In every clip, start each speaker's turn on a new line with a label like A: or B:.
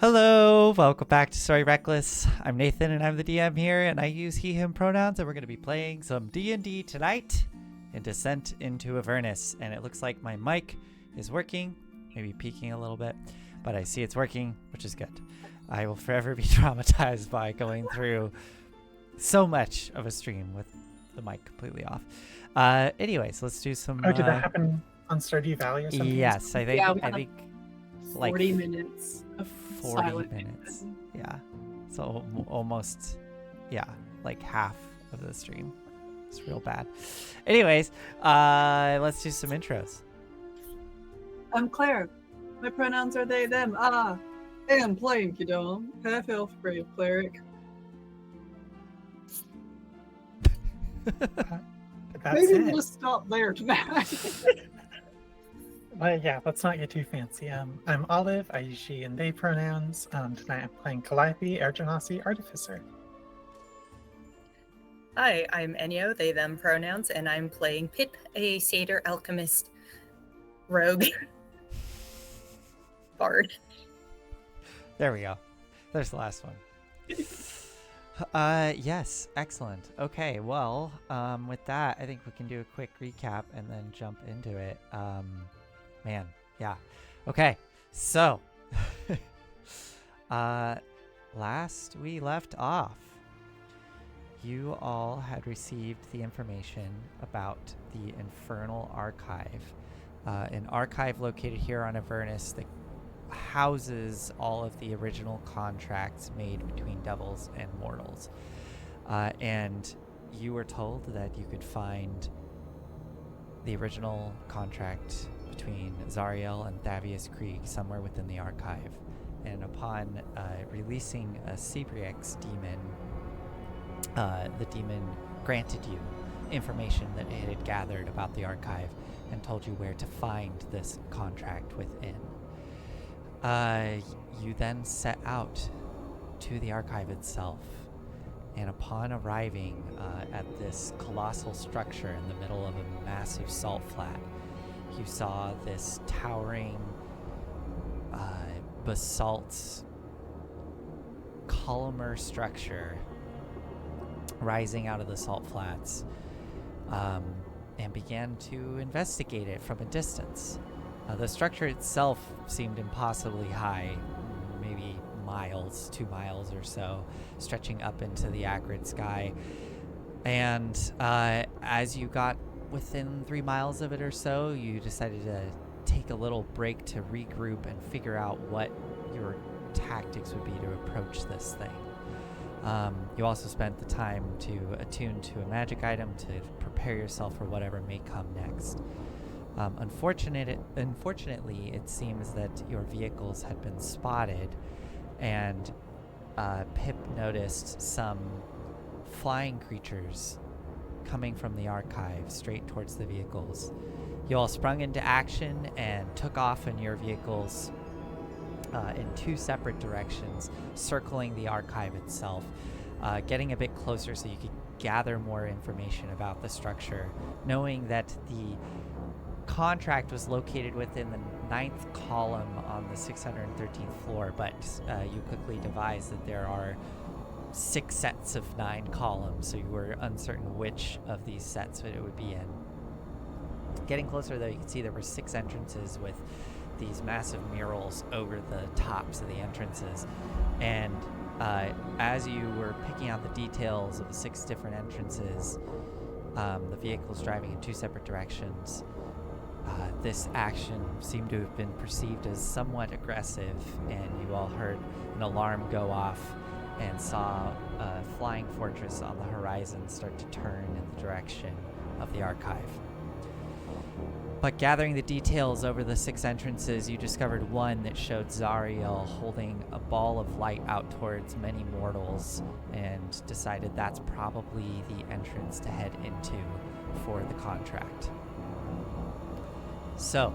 A: Hello, welcome back to Story Reckless. I'm Nathan and I'm the DM here, and I use he, him pronouns, and we're going to be playing some D&D tonight in Descent into Avernus. And it looks like my mic is working, maybe peaking a little bit, but I see it's working, which is good. I will forever be traumatized by going through so much of a stream with the mic completely off. Anyways, let's do some...
B: Oh, did that happen on Stardew Valley or something?
A: Yes, I think...
C: Yeah,
A: I think
C: 40 minutes of
A: 40
C: silent
A: minutes.
C: treatment.
A: Yeah. So almost, yeah, like half of the stream. It's real bad. Anyways, let's do some intros.
C: I'm Claire. My pronouns are they, them. I am playing Kidom, half-elf brave cleric.
B: That's
C: Maybe
B: it.
C: we'll stop there tonight.
B: Well, yeah, let's not get too fancy. I'm Olive. I use she and they pronouns. Tonight I'm playing Calliope, Air Genasi, Artificer.
D: Hi, I'm Enyo, they, them pronouns, and I'm playing Pip, a satyr alchemist rogue bard.
A: There we go. There's the last one. Yes, excellent. Okay, well, with that, I think we can do a quick recap and then jump into it. Man, yeah. Okay, so last we left off, you all had received the information about the Infernal Archive, an archive located here on Avernus that houses all of the original contracts made between devils and mortals. And you were told that you could find the original contract between Zariel and Thavius Krieg somewhere within the archive. And upon releasing a Cibriex demon, the demon granted you information that it had gathered about the archive and told you where to find this contract within. You then set out to the archive itself, and upon arriving at this colossal structure in the middle of a massive salt flat, you saw this towering basalt columnar structure rising out of the salt flats, and began to investigate it from a distance. The structure itself seemed impossibly high, maybe miles, 2 miles or so, stretching up into the acrid sky. And as you got within 3 miles of it or so, you decided to take a little break to regroup and figure out what your tactics would be to approach this thing. You also spent the time to attune to a magic item to prepare yourself for whatever may come next. Unfortunately, it seems that your vehicles had been spotted, and Pip noticed some flying creatures coming from the archive straight towards the vehicles. You all sprung into action and took off in your vehicles in 2 separate directions, circling the archive itself, getting a bit closer so you could gather more information about the structure, knowing that the contract was located within the 9th column on the 613th floor, but you quickly devised that there are 6 sets of 9 columns, so you were uncertain which of these sets it would be in. Getting closer, though, you could see there were 6 entrances with these massive murals over the tops of the entrances, and as you were picking out the details of the 6 different entrances, the vehicles driving in 2 separate directions, this action seemed to have been perceived as somewhat aggressive, and you all heard an alarm go off and saw a flying fortress on the horizon start to turn in the direction of the archive. But gathering the details over the 6 entrances, you discovered one that showed Zariel holding a ball of light out towards many mortals, and decided that's probably the entrance to head into for the contract. So,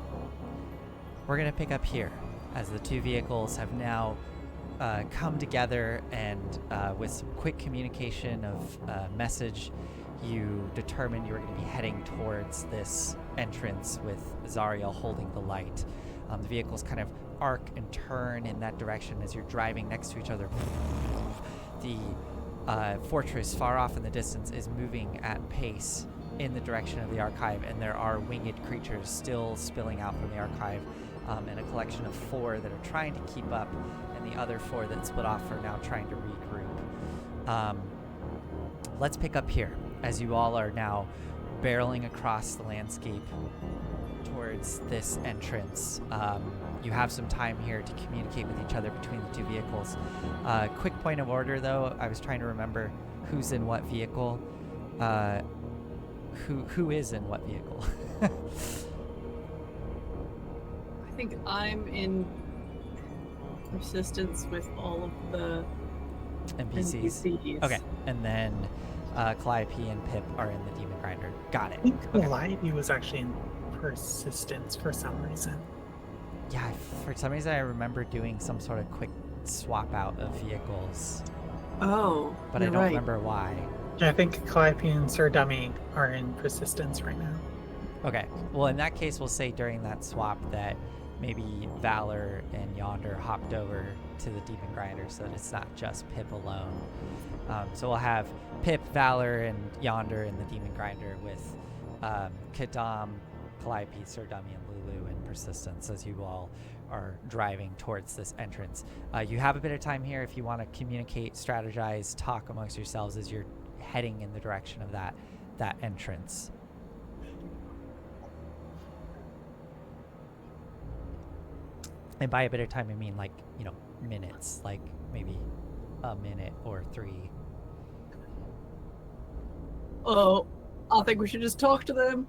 A: we're going to pick up here, as the 2 vehicles have now come together, and with some quick communication of message, you determined you were going to be heading towards this entrance with Zariel holding the light. The vehicles kind of arc and turn in that direction as you're driving next to each other. The fortress far off in the distance is moving at pace in the direction of the archive, and there are winged creatures still spilling out from the archive, and a collection of 4 that are trying to keep up, and the other 4 that split off are now trying to regroup. Let's pick up here as you all are now barreling across the landscape towards this entrance. You have some time here to communicate with each other between the 2 vehicles. Quick point of order, though. I was trying to remember who's in what vehicle. Who is in what vehicle?
C: I think I'm in persistence with all of the NPCs.
A: Okay, and then Calliope and Pip are in the Demon Grinder. Got it.
B: I think
A: Okay.
B: Calliope was actually in persistence for some reason.
A: Yeah, for some reason I remember doing some sort of quick swap out of vehicles,
C: Oh,
A: but I
C: you're
A: don't
C: right.
A: remember why.
B: Yeah, I think Calliope and Sir Dummy are in persistence right now.
A: Okay, well in that case we'll say during that swap that maybe Valor and Yonder hopped over to the Demon Grinder so that it's not just Pip alone. So we'll have Pip, Valor, and Yonder in the Demon Grinder with Kadam, Calliope, Sir Dummy, and Lulu in persistence as you all are driving towards this entrance. You have a bit of time here if you want to communicate, strategize, talk amongst yourselves as you're heading in the direction of that entrance. And by a bit of time, I mean like, minutes, like maybe a minute or 3.
C: Oh, I think we should just talk to them.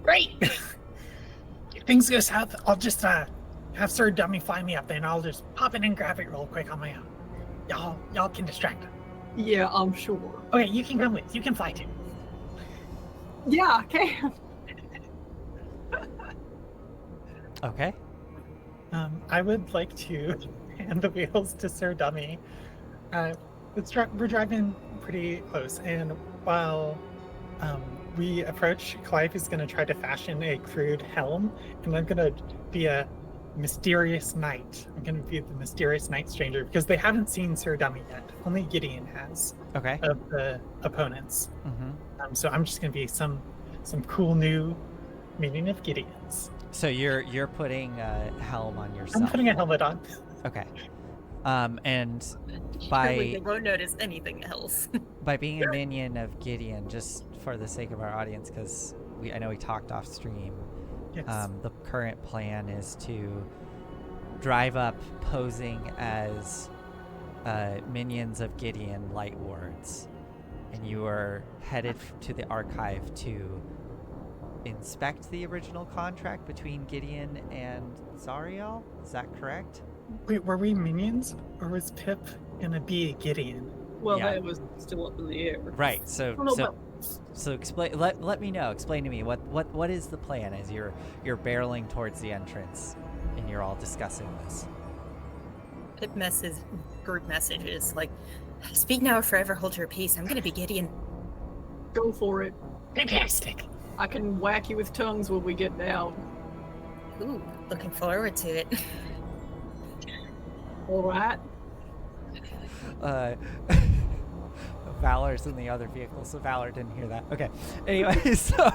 B: Great! If things go south, I'll just have Sir Dummy fly me up there, and I'll just pop in and grab it real quick on my own. Y'all can distract him.
C: Yeah, I'm sure.
B: Okay, you can come with. You can fly too.
C: Yeah, I can.
A: Okay.
B: I would like to hand the wheels to Sir Dummy. We're driving pretty close, and while we approach, Clive is going to try to fashion a crude helm, and I'm going to be a mysterious knight. I'm going to be the mysterious knight stranger, because they haven't seen Sir Dummy yet. Only Gideon has,
A: Okay.
B: of the opponents.
A: Mm-hmm.
B: So I'm just going to be some cool new meaning of Gideon's.
A: So you're putting a helm on yourself.
B: I'm putting a helmet on.
A: Okay. And
D: Surely
A: by
D: they won't notice anything else.
A: by being a minion of Gideon, just for the sake of our audience, because I know we talked off stream.
B: Yes.
A: The current plan is to drive up posing as minions of Gideon light wards, and you are headed to the archive to inspect the original contract between Gideon and Zariel. Is that correct?
B: Wait, were we minions, or was Pip gonna be a Gideon?
C: Well,
A: Yeah.
C: that was still up in the air.
A: Right. So
C: I don't know
A: so
C: about-
A: so explain. Let me know. Explain to me what is the plan as you're barreling towards the entrance, and you're all discussing this.
D: It messes group messages like, "Speak now or forever hold your peace. I'm gonna be Gideon."
C: Go for it.
B: Fantastic!
C: I can whack you with tongues when we get down.
D: Ooh, looking forward to it.
C: All right.
A: Valor's in the other vehicle, so Valor didn't hear that. Okay. Anyway, so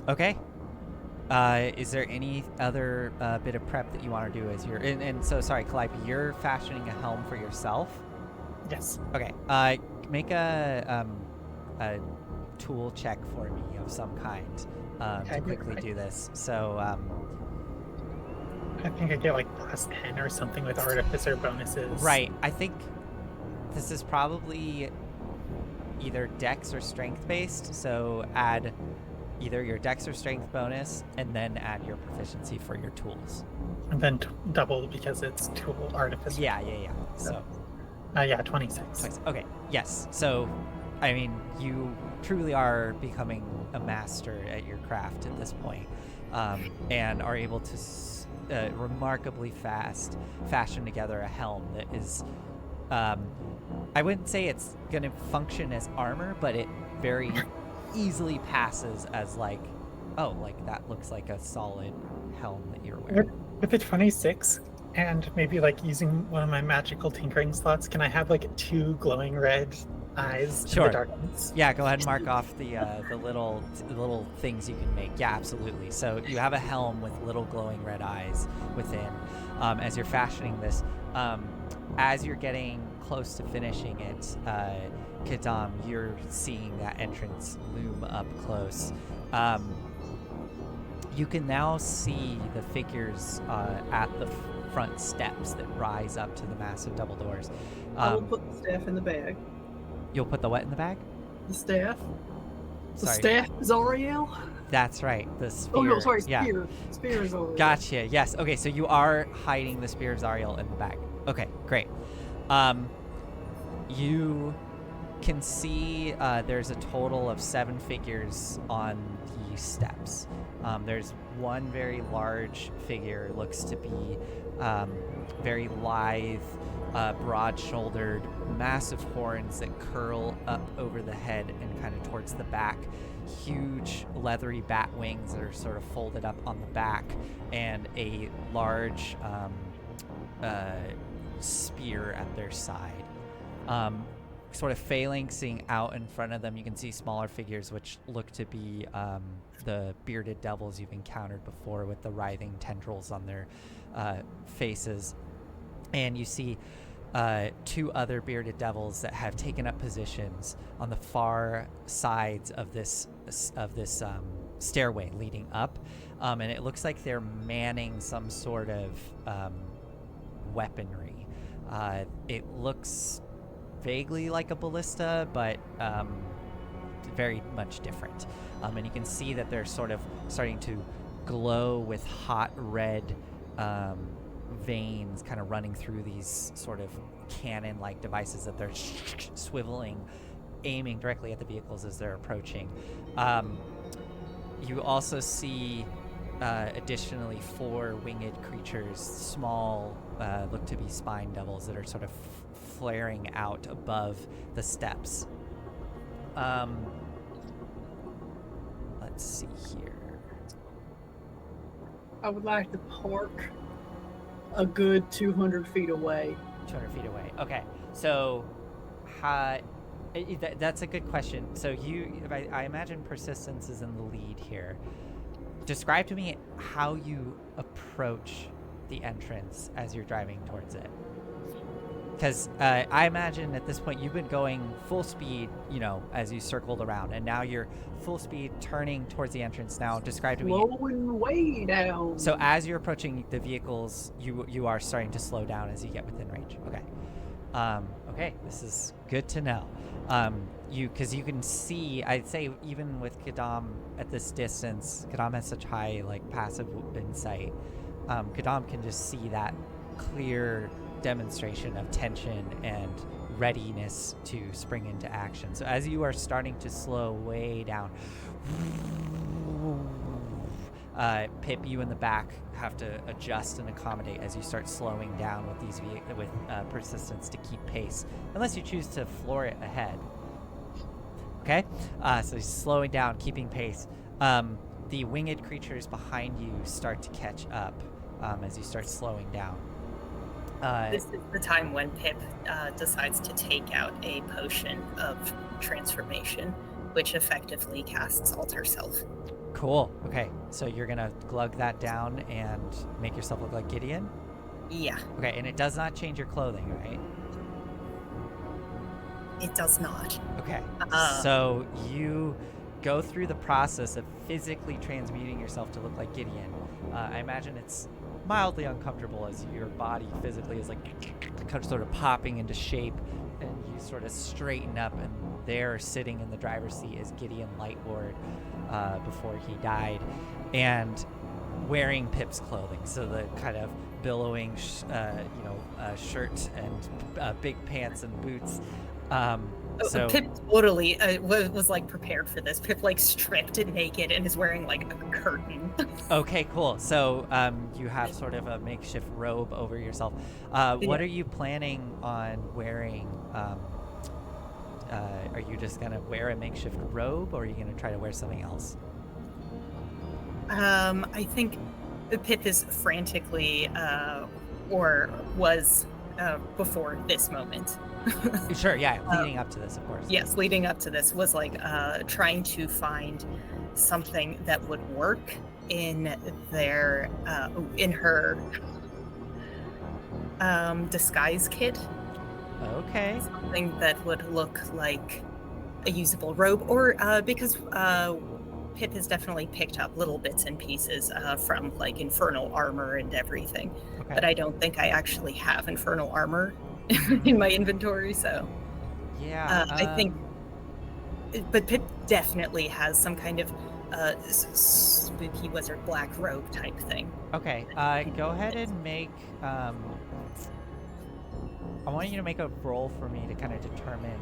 A: okay. Is there any other bit of prep that you want to do as you're and so sorry, Calliope, you're fashioning a helm for yourself?
B: Yes.
A: Okay. Make a tool check for me of some kind
B: Okay,
A: to quickly
B: great.
A: do this. So
B: I think I get like +10 or something with artificer bonuses.
A: right, I think this is probably either dex or strength based. So add either your dex or strength bonus, and then add your proficiency for your tools.
B: And then double because it's tool artificer.
A: Yeah. So
B: Yeah, 26.
A: twice. Okay. Yes. So, I mean, you truly are becoming a master at your craft at this point, and are able to remarkably fast fashion together a helm that is. I wouldn't say it's going to function as armor, but it very easily passes as like, oh, like that looks like a solid helm that you're wearing.
B: With the 26 and maybe like using one of my magical tinkering slots, can I have like 2 glowing red eyes in
A: Sure.
B: the darkness?
A: Yeah, go ahead and mark off the little things you can make. Yeah, absolutely. So you have a helm with little glowing red eyes within. As you're fashioning this, as you're getting close to finishing it, Kadam, you're seeing that entrance loom up close. You can now see the figures at the front steps that rise up to the massive double doors.
C: I will put the staff in the bag.
A: You'll put the what in the bag?
C: The staff. The
A: Sorry.
C: staff is Ariel.
A: That's right. The spear.
C: Oh no, sorry,
A: Yeah.
C: spear. Spear is Ariel.
A: Gotcha. Yes. Okay. So you are hiding the spear of Zariel in the bag. Okay. Great. You can see there's a total of 7 figures on the steps. There's one very large figure, looks to be very lithe, broad-shouldered, massive horns that curl up over the head and kind of towards the back. Huge leathery bat wings that are sort of folded up on the back, and a large spear at their side. Sort of phalanxing out in front of them, you can see smaller figures which look to be the bearded devils you've encountered before, with the writhing tendrils on their faces. And you see 2 other bearded devils that have taken up positions on the far sides of this stairway leading up, and it looks like they're manning some sort of weaponry. It looks vaguely like a ballista, but very much different. And you can see that they're sort of starting to glow with hot red veins kind of running through these sort of cannon-like devices that they're swiveling, aiming directly at the vehicles as they're approaching. You also see additionally 4 winged creatures, small, look to be spine devils that are sort of flaring out above the steps. Let's see here.
C: I would like to park a good 200 feet away.
A: 200 feet away. Okay, so that's a good question. So I imagine persistence is in the lead here. Describe to me how you approach the entrance as you're driving towards it. Because I imagine at this point you've been going full speed, as you circled around, and now you're full speed turning towards the entrance. Now, describe to me.
C: Slowing way down.
A: So as you're approaching the vehicles, you are starting to slow down as you get within range. Okay. Okay, this is good to know. Because you can see, I'd say even with Kadam at this distance, Kadam has such high passive insight. Kadam can just see that clear demonstration of tension and readiness to spring into action. So as you are starting to slow way down, Pip, you in the back have to adjust and accommodate as you start slowing down with these with persistence to keep pace, unless you choose to floor it ahead. Okay, so slowing down, keeping pace. The winged creatures behind you start to catch up as you start slowing down.
D: This is the time when Pip decides to take out a potion of transformation, which effectively casts Alter Self.
A: Cool. Okay, so you're gonna glug that down and make yourself look like Gideon?
D: Yeah.
A: Okay, and it does not change your clothing, right?
D: It does not.
A: Okay, so you go through the process of physically transmuting yourself to look like Gideon. I imagine it's mildly uncomfortable as your body physically is kind of sort of popping into shape, and you sort of straighten up, and there sitting in the driver's seat is Gideon Lightward before he died, and wearing Pip's clothing, so the kind of billowing shirt and big pants and boots. So
D: Pip totally was prepared for this. Pip stripped and naked and is wearing a curtain.
A: Okay, cool. So you have sort of a makeshift robe over yourself. What are you planning on wearing? Are you just gonna wear a makeshift robe, or are you gonna try to wear something else?
D: I think Pip is frantically, or was before this moment.
A: Sure, yeah, leading up to this, of course.
D: Yes, leading up to this was like trying to find something that would work in their in her disguise kit.
A: Okay.
D: Something that would look like a usable robe, or because Pip has definitely picked up little bits and pieces from like infernal armor and everything.
A: Okay.
D: But I don't think I actually have infernal armor in my inventory, so
A: Yeah.
D: I think. But Pip definitely has some kind of spooky wizard black robe type thing.
A: Okay. Go ahead and make. I want you to make a roll for me to kind of determine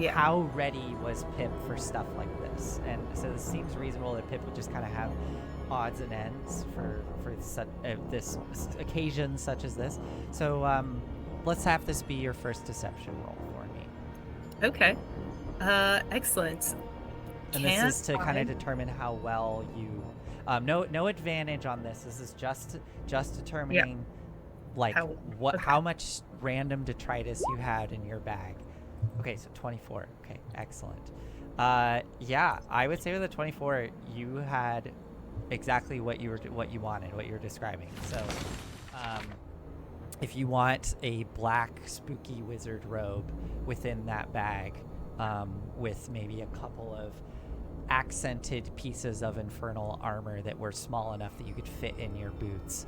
A: how ready was Pip for stuff like this. And so this seems reasonable that Pip would just kind of have odds and ends for this occasion such as this. So let's have this be your first deception roll for me.
D: Okay. Excellent.
A: And this is to kind of determine how well you. No advantage on this. This is just determining like how much random detritus you had in your bag. Okay, so 24. Okay, excellent. Yeah, I would say with a 24, you had exactly what you wanted, what you were describing. So, if you want a black spooky wizard robe within that bag, with maybe a couple of accented pieces of infernal armor that were small enough that you could fit in your boots,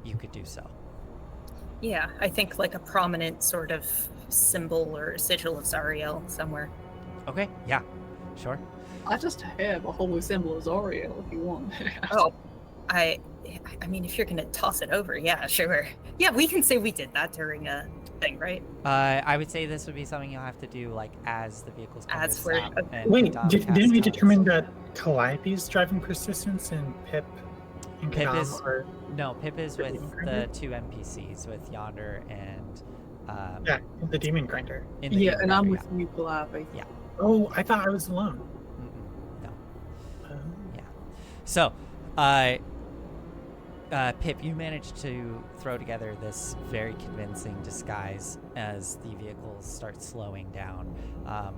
A: you could do so.
D: Yeah, I think like a prominent sort of symbol or sigil of Zariel somewhere.
A: Okay, yeah, sure.
C: I just have a holy symbol of Zariel if you want.
D: Oh, I mean, if you're gonna toss it over, yeah, sure. Yeah, we can say we did that during a thing, right?
A: I would say this would be something you'll have to do like as the vehicles come to stop.
B: Wait, didn't we determine that Calliope's driving persistence and Pip? And
A: Pip
B: Kadam
A: is
B: are
A: Pip is with the two NPCs, with Yonder and
B: the Demon Grinder.
C: Yeah, and I'm with you, Calliope.
A: Yeah.
B: Oh, I thought I was alone.
A: No. Yeah. So, Pip, you managed to throw together this very convincing disguise as the vehicles start slowing down.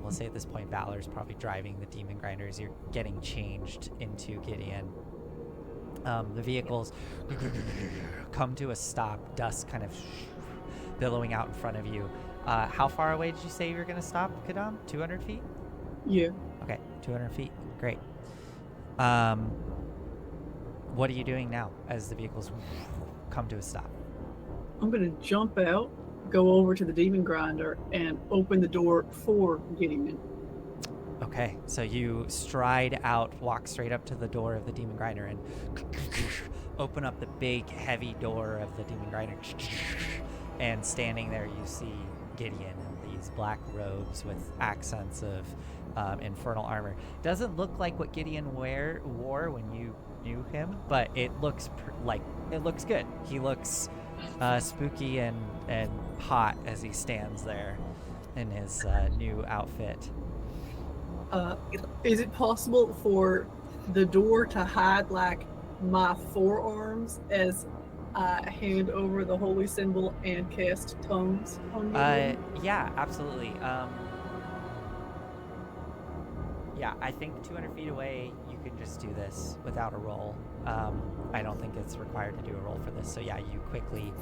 A: We'll say at this point, Valor's probably driving the Demon Grinders. You're getting changed into Gideon. The vehicles come to a stop, dust kind of billowing out in front of you. How far away did you say you were going to stop, Kadam? 200 feet?
C: Yeah.
A: Okay, 200 feet. Great. What are you doing now as the vehicles come to a stop?
C: I'm going to jump out, go over to the Demon Grinder, and open the door for Gideon.
A: Okay, so you stride out, walk straight up to the door of the Demon Grinder, and open up the big, heavy door of the Demon Grinder. And standing there, you see Gideon in these black robes with accents of infernal armor. Doesn't look like what Gideon wore when you knew him, but it looks good. He looks spooky and hot as he stands there in his new outfit.
C: Is it possible for the door to hide like my forearms as I hand over the holy symbol and cast tongues on you?
A: Yeah, absolutely. Yeah, I think 200 feet away you can just do this without a roll. I don't think it's required to do a roll for this. So yeah, you quickly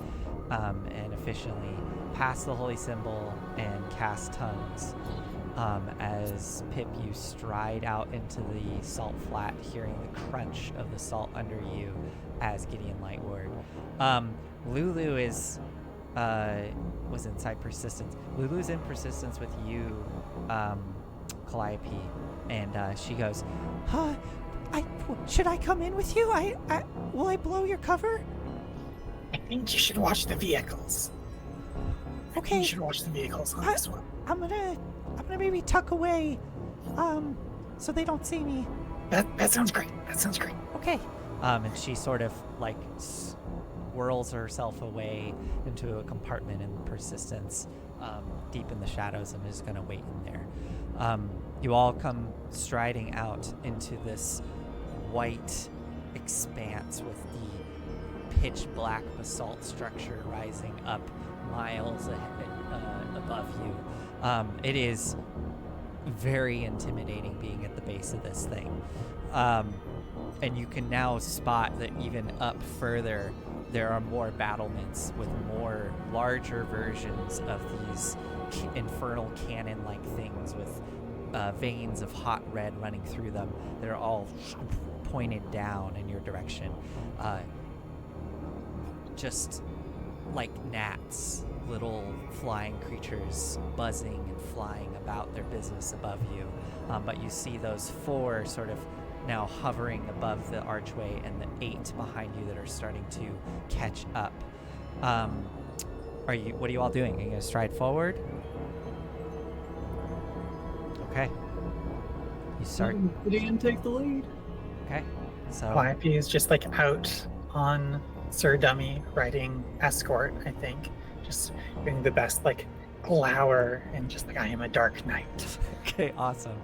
A: and efficiently pass the holy symbol and cast tongues. As Pip, you stride out into the salt flat, hearing the crunch of the salt under you as Gideon Lightward. Lulu was inside Persistence. Lulu's in Persistence with you, Calliope, and she goes, should I come in with you? Will I blow your cover?
B: I think you should watch the vehicles.
A: Okay.
B: You should watch the vehicles on this one.
A: I'm gonna maybe tuck away, so they don't see me.
B: That sounds great.
A: Okay. And she sort of like whirls herself away into a compartment in Persistence, deep in the shadows, and is gonna wait in there. You all come striding out into this white expanse with the pitch black basalt structure rising up miles above you. It is very intimidating being at the base of this thing. And you can now spot that even up further, there are more battlements with more larger versions of these infernal cannon-like things with veins of hot red running through them. They're all pointed down in your direction. Just like gnats, little flying creatures buzzing and flying about their business above you. But you see those 4 sort of now hovering above the archway, and the 8 behind you that are starting to catch up. What are you all doing? Are you gonna stride forward? Okay. You start.
C: Gideon take the lead.
A: Okay. So.
B: Calliope is just like out on Sir Dummy riding escort, I think. Just doing the best like glower and just like, I am a dark knight.
A: Okay, awesome.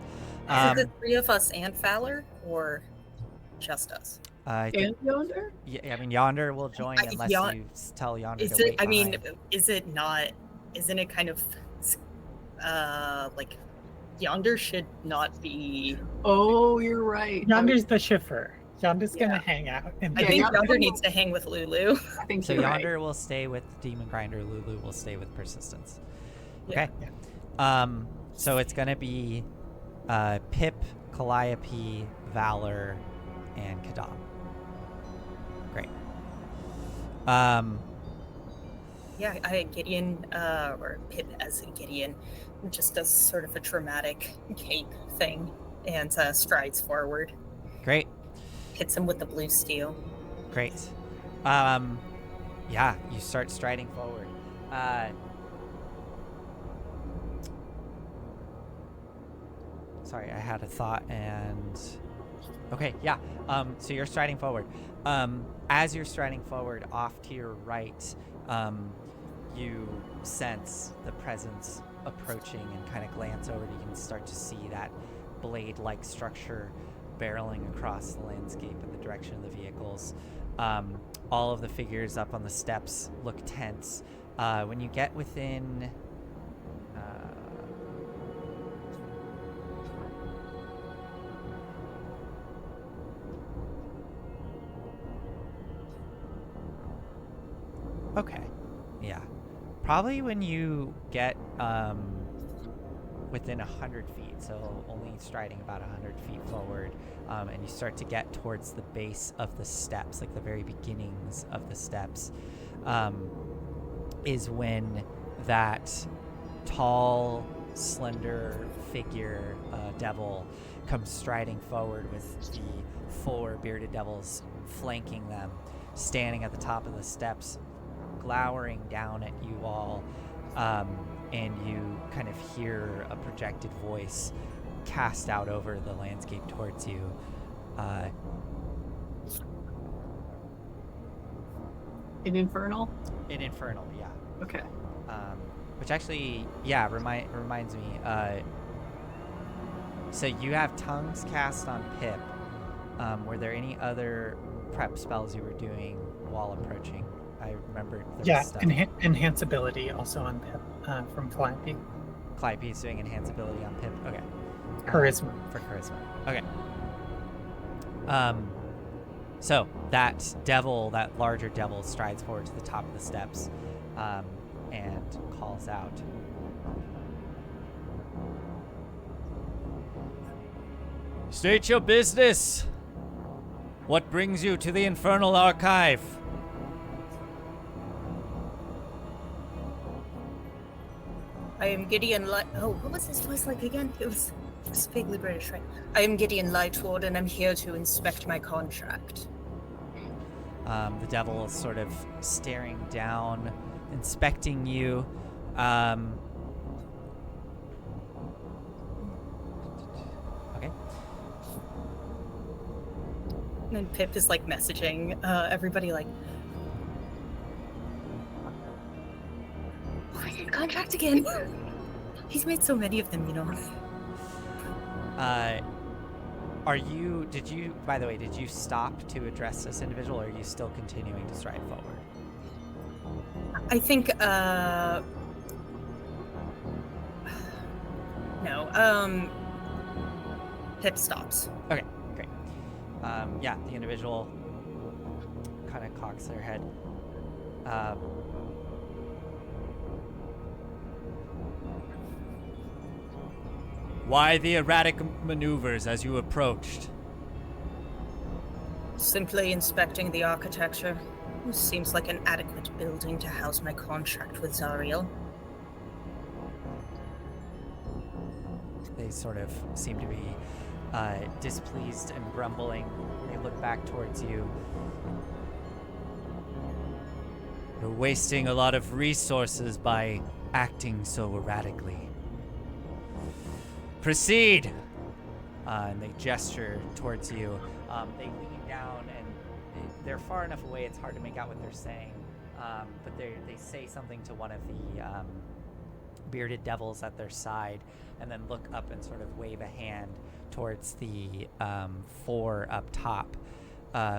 D: Is it the 3 of us and Fowler, or just us?
C: And Yonder?
A: Yeah, I mean, Yonder will join unless you tell Yonder to wait behind.
D: Isn't it kind of like Yonder should not be...
C: Oh, you're right.
B: Yonder's the chauffeur. Yonder's gonna hang out.
D: I think Yonder needs to hang with Lulu.
C: I think
A: so.
C: You're
A: Yonder
C: right.
A: will stay with Demon Grinder. Lulu will stay with Persistence. Okay.
B: Yeah.
A: So it's gonna be Pip, Calliope, Valor, and Kadam. Great.
D: Gideon, or Pip as Gideon, just does sort of a dramatic cape thing and strides forward.
A: Great.
D: Hits him with the blue steel.
A: Great. Yeah, you start striding forward. Sorry, I had a thought and... Okay, yeah. So you're striding forward. As you're striding forward, off to your right, you sense the presence approaching and kind of glance over. You can start to see that blade-like structure barreling across the landscape in the direction of the vehicles. All of the figures up on the steps look tense. When you get within... Okay, yeah. Probably when you get within 100 feet, so only striding about 100 feet forward, and you start to get towards the base of the steps, like the very beginnings of the steps, is when that tall, slender figure, devil, comes striding forward with the 4 bearded devils flanking them, standing at the top of the steps, glowering down at you all, and you kind of hear a projected voice cast out over the landscape towards you.
C: In Infernal?
A: In Infernal, yeah.
C: Okay.
A: Which actually, yeah, reminds me. So you have tongues cast on Pip. Were there any other prep spells you were doing while approaching? I remember there was stuff.
B: Enhanceability also on Pip from Calliope.
A: Calliope is doing enhanceability on Pip. Okay.
B: Charisma.
A: For charisma. Okay. So that devil, that larger devil, strides forward to the top of the steps, and calls out. State your business. What brings you to the Infernal Archive?
D: I am Gideon what was his voice like again? It was vaguely British, right? I am Gideon Lightward, and I'm here to inspect my contract.
A: The devil is sort of staring down, inspecting you. Okay.
D: And Pip is like messaging everybody like, "Oh, I did contract again." He's made so many of them, you know.
A: by the way, did you stop to address this individual, or are you still continuing to stride forward?
D: I think, no, Pip stops.
A: Okay, great. Yeah, the individual kind of cocks their head. Why the erratic maneuvers as you approached?
D: Simply inspecting the architecture. Seems like an adequate building to house my contract with Zariel.
A: They sort of seem to be displeased and grumbling. They look back towards you. You're wasting a lot of resources by acting so erratically. Proceed! And they gesture towards you. They lean down, and they're far enough away it's hard to make out what they're saying. But they say something to one of the bearded devils at their side, and then look up and sort of wave a hand towards the 4 up top,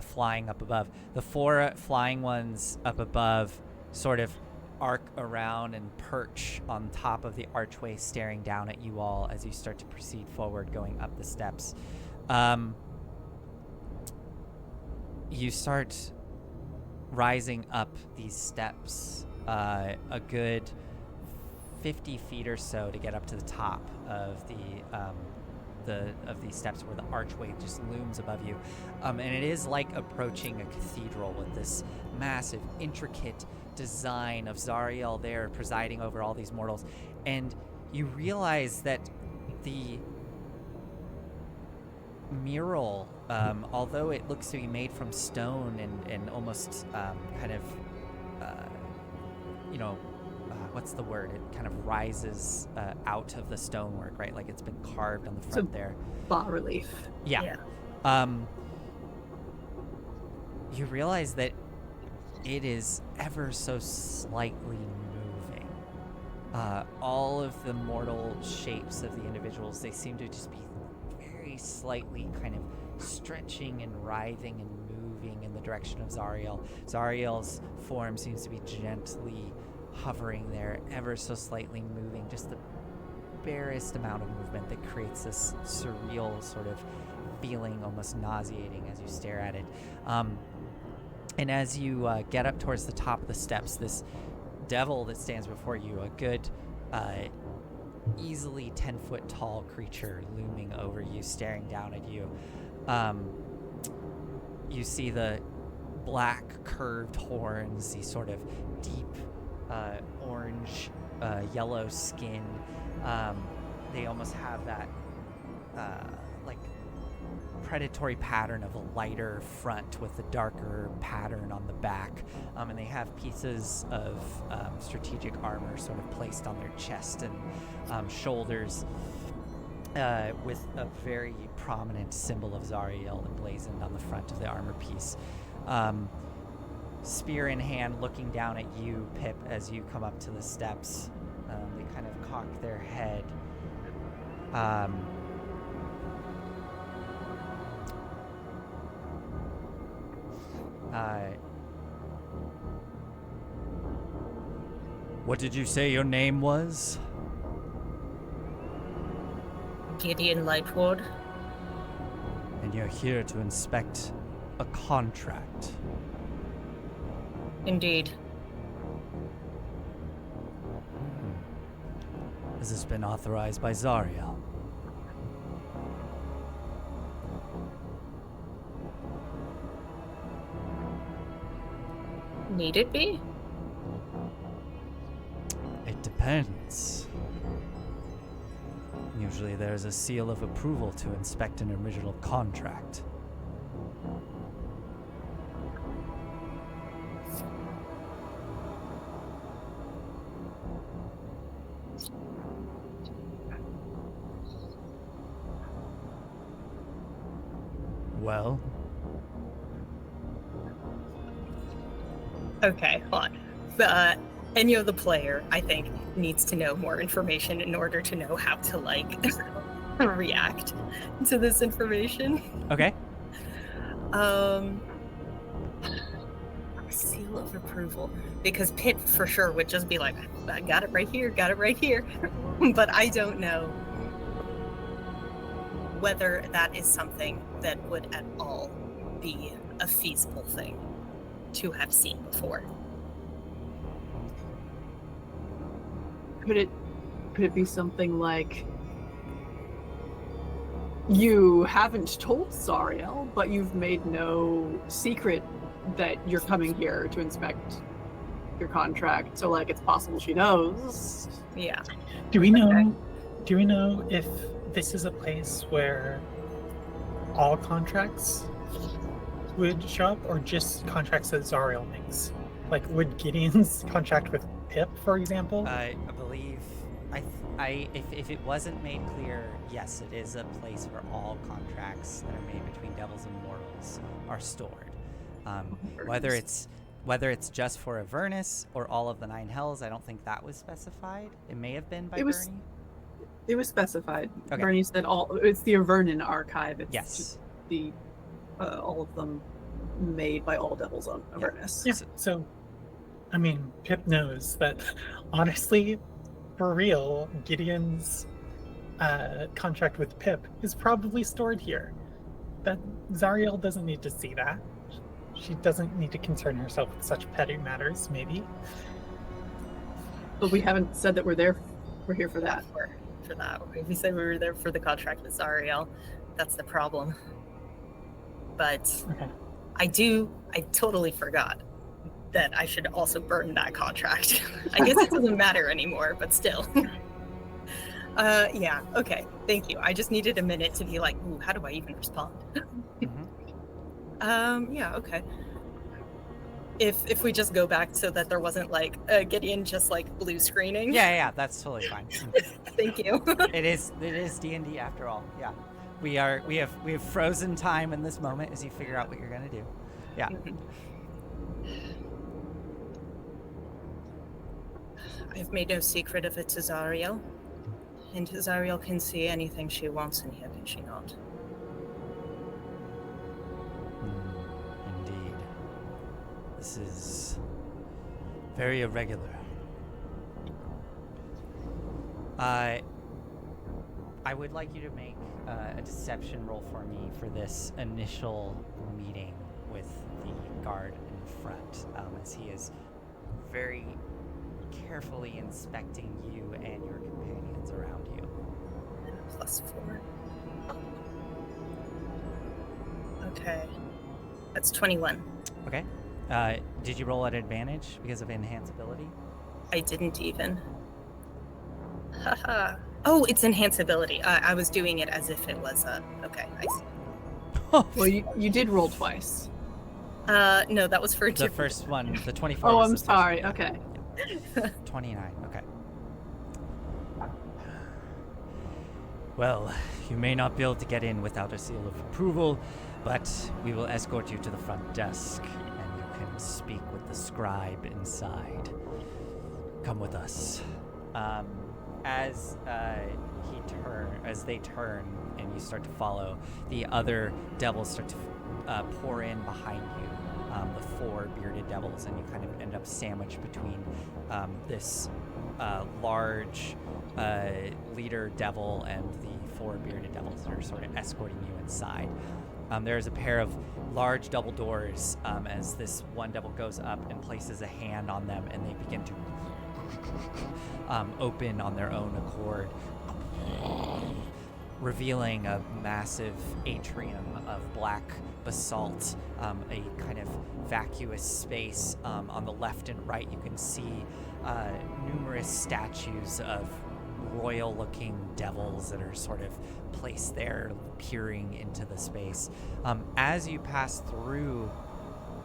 A: flying up above. The 4 flying ones up above sort of arc around and perch on top of the archway, staring down at you all as you start to proceed forward, going up the steps. You start rising up these steps a good 50 feet or so to get up to the top of these steps where the archway just looms above you. And it is like approaching a cathedral with this massive, intricate design of Zariel there presiding over all these mortals. And you realize that the mural, although it looks to be made from stone and almost what's the word? It kind of rises out of the stonework, right? Like it's been carved on the front there.
C: Bas relief.
A: Yeah. You realize that it is ever so slightly moving. All of the mortal shapes of the individuals, they seem to just be very slightly kind of stretching and writhing and moving in the direction of Zariel. Zariel's form seems to be gently hovering there, ever so slightly moving, just the barest amount of movement that creates this surreal sort of feeling, almost nauseating as you stare at it. And as you get up towards the top of the steps, this devil that stands before you, a good, easily 10-foot tall creature looming over you, staring down at you. You see the black curved horns, these sort of deep orange, yellow skin. They almost have that like predatory pattern of a lighter front with a darker pattern on the back. And they have pieces of strategic armor sort of placed on their chest and shoulders, with a very prominent symbol of Zariel emblazoned on the front of the armor piece. Spear in hand, looking down at you, Pip, as you come up to the steps. They kind of cock their head. What did you say your name was?
D: Gideon Lightward.
A: And you're here to inspect a contract.
D: Indeed.
A: Has this been authorized by Zariel?
D: Need it be?
A: It depends. Usually there's a seal of approval to inspect an original contract. Well?
D: Okay, hold on. Any of the player, I think, needs to know more information in order to know how to, like, react to this information.
A: Okay.
D: Seal of approval, because Pip for sure would just be like, I got it right here, but I don't know whether that is something that would at all be a feasible thing to have seen before.
C: Could it be something like you haven't told Zariel, but you've made no secret that you're coming here to inspect your contract, so like it's possible she knows?
D: Yeah.
B: Do we know if this is a place where all contracts would show up, or just contracts that Zariel makes? Like, would Gideon's contract with Pip, for example?
A: I believe, if it wasn't made clear, yes, it is a place where all contracts that are made between devils and mortals are stored. Whether it's just for Avernus or all of the 9 hells, I don't think that was specified. It may have been by Bernie.
C: It was specified.
A: Okay.
C: Bernie said it's the Avernon archive. It's
A: Yes.
C: just the all of them made by all devils on Avernus.
B: Yeah. So, I mean, Pip knows that, honestly, for real, Gideon's contract with Pip is probably stored here. That Zariel doesn't need to see that. She doesn't need to concern herself with such petty matters, maybe.
C: But we haven't said that we're there. We're here for that.
D: For that. We said we were there for the contract with Zariel. That's the problem. But
B: Okay.
D: I totally forgot that I should also burn that contract. I guess it doesn't matter anymore, but still. Yeah, okay. Thank you. I just needed a minute to be like, ooh, how do I even respond? Yeah, okay. If we just go back so that there wasn't like Gideon just like blue screening.
A: Yeah, that's totally fine.
D: Thank you.
A: It is D&D after all. Yeah. We have frozen time in this moment as you figure out what you're gonna do. Yeah.
D: I've made no secret of it to Zariel. And Zariel can see anything she wants in here, can she not?
A: Indeed. This is very irregular. I would like you to make a deception roll for me for this initial meeting with the guard in front, as he is very carefully inspecting you and your companions around you.
D: +4. Okay. That's 21.
A: Okay. Did you roll at advantage because of enhanceability?
D: I didn't even. Haha. Oh, it's enhanceability. I was doing it as if it was okay, I see.
C: Well, you did roll twice.
D: No, that was for
A: The first one, the 24.
C: Oh,
A: was
C: I'm
A: the first
C: sorry.
A: one.
C: Okay.
A: 29, okay. Well, you may not be able to get in without a seal of approval, but we will escort you to the front desk, and you can speak with the scribe inside. Come with us. As they turn and you start to follow, the other devils start to pour in behind you. The 4 bearded devils, and you kind of end up sandwiched between this large leader devil and the 4 bearded devils that are sort of escorting you inside. There's a pair of large double doors as this one devil goes up and places a hand on them, and they begin to open on their own accord, revealing a massive atrium of black basalt, a kind of vacuous space. On the left and right, you can see numerous statues of royal-looking devils that are sort of placed there, peering into the space. As you pass through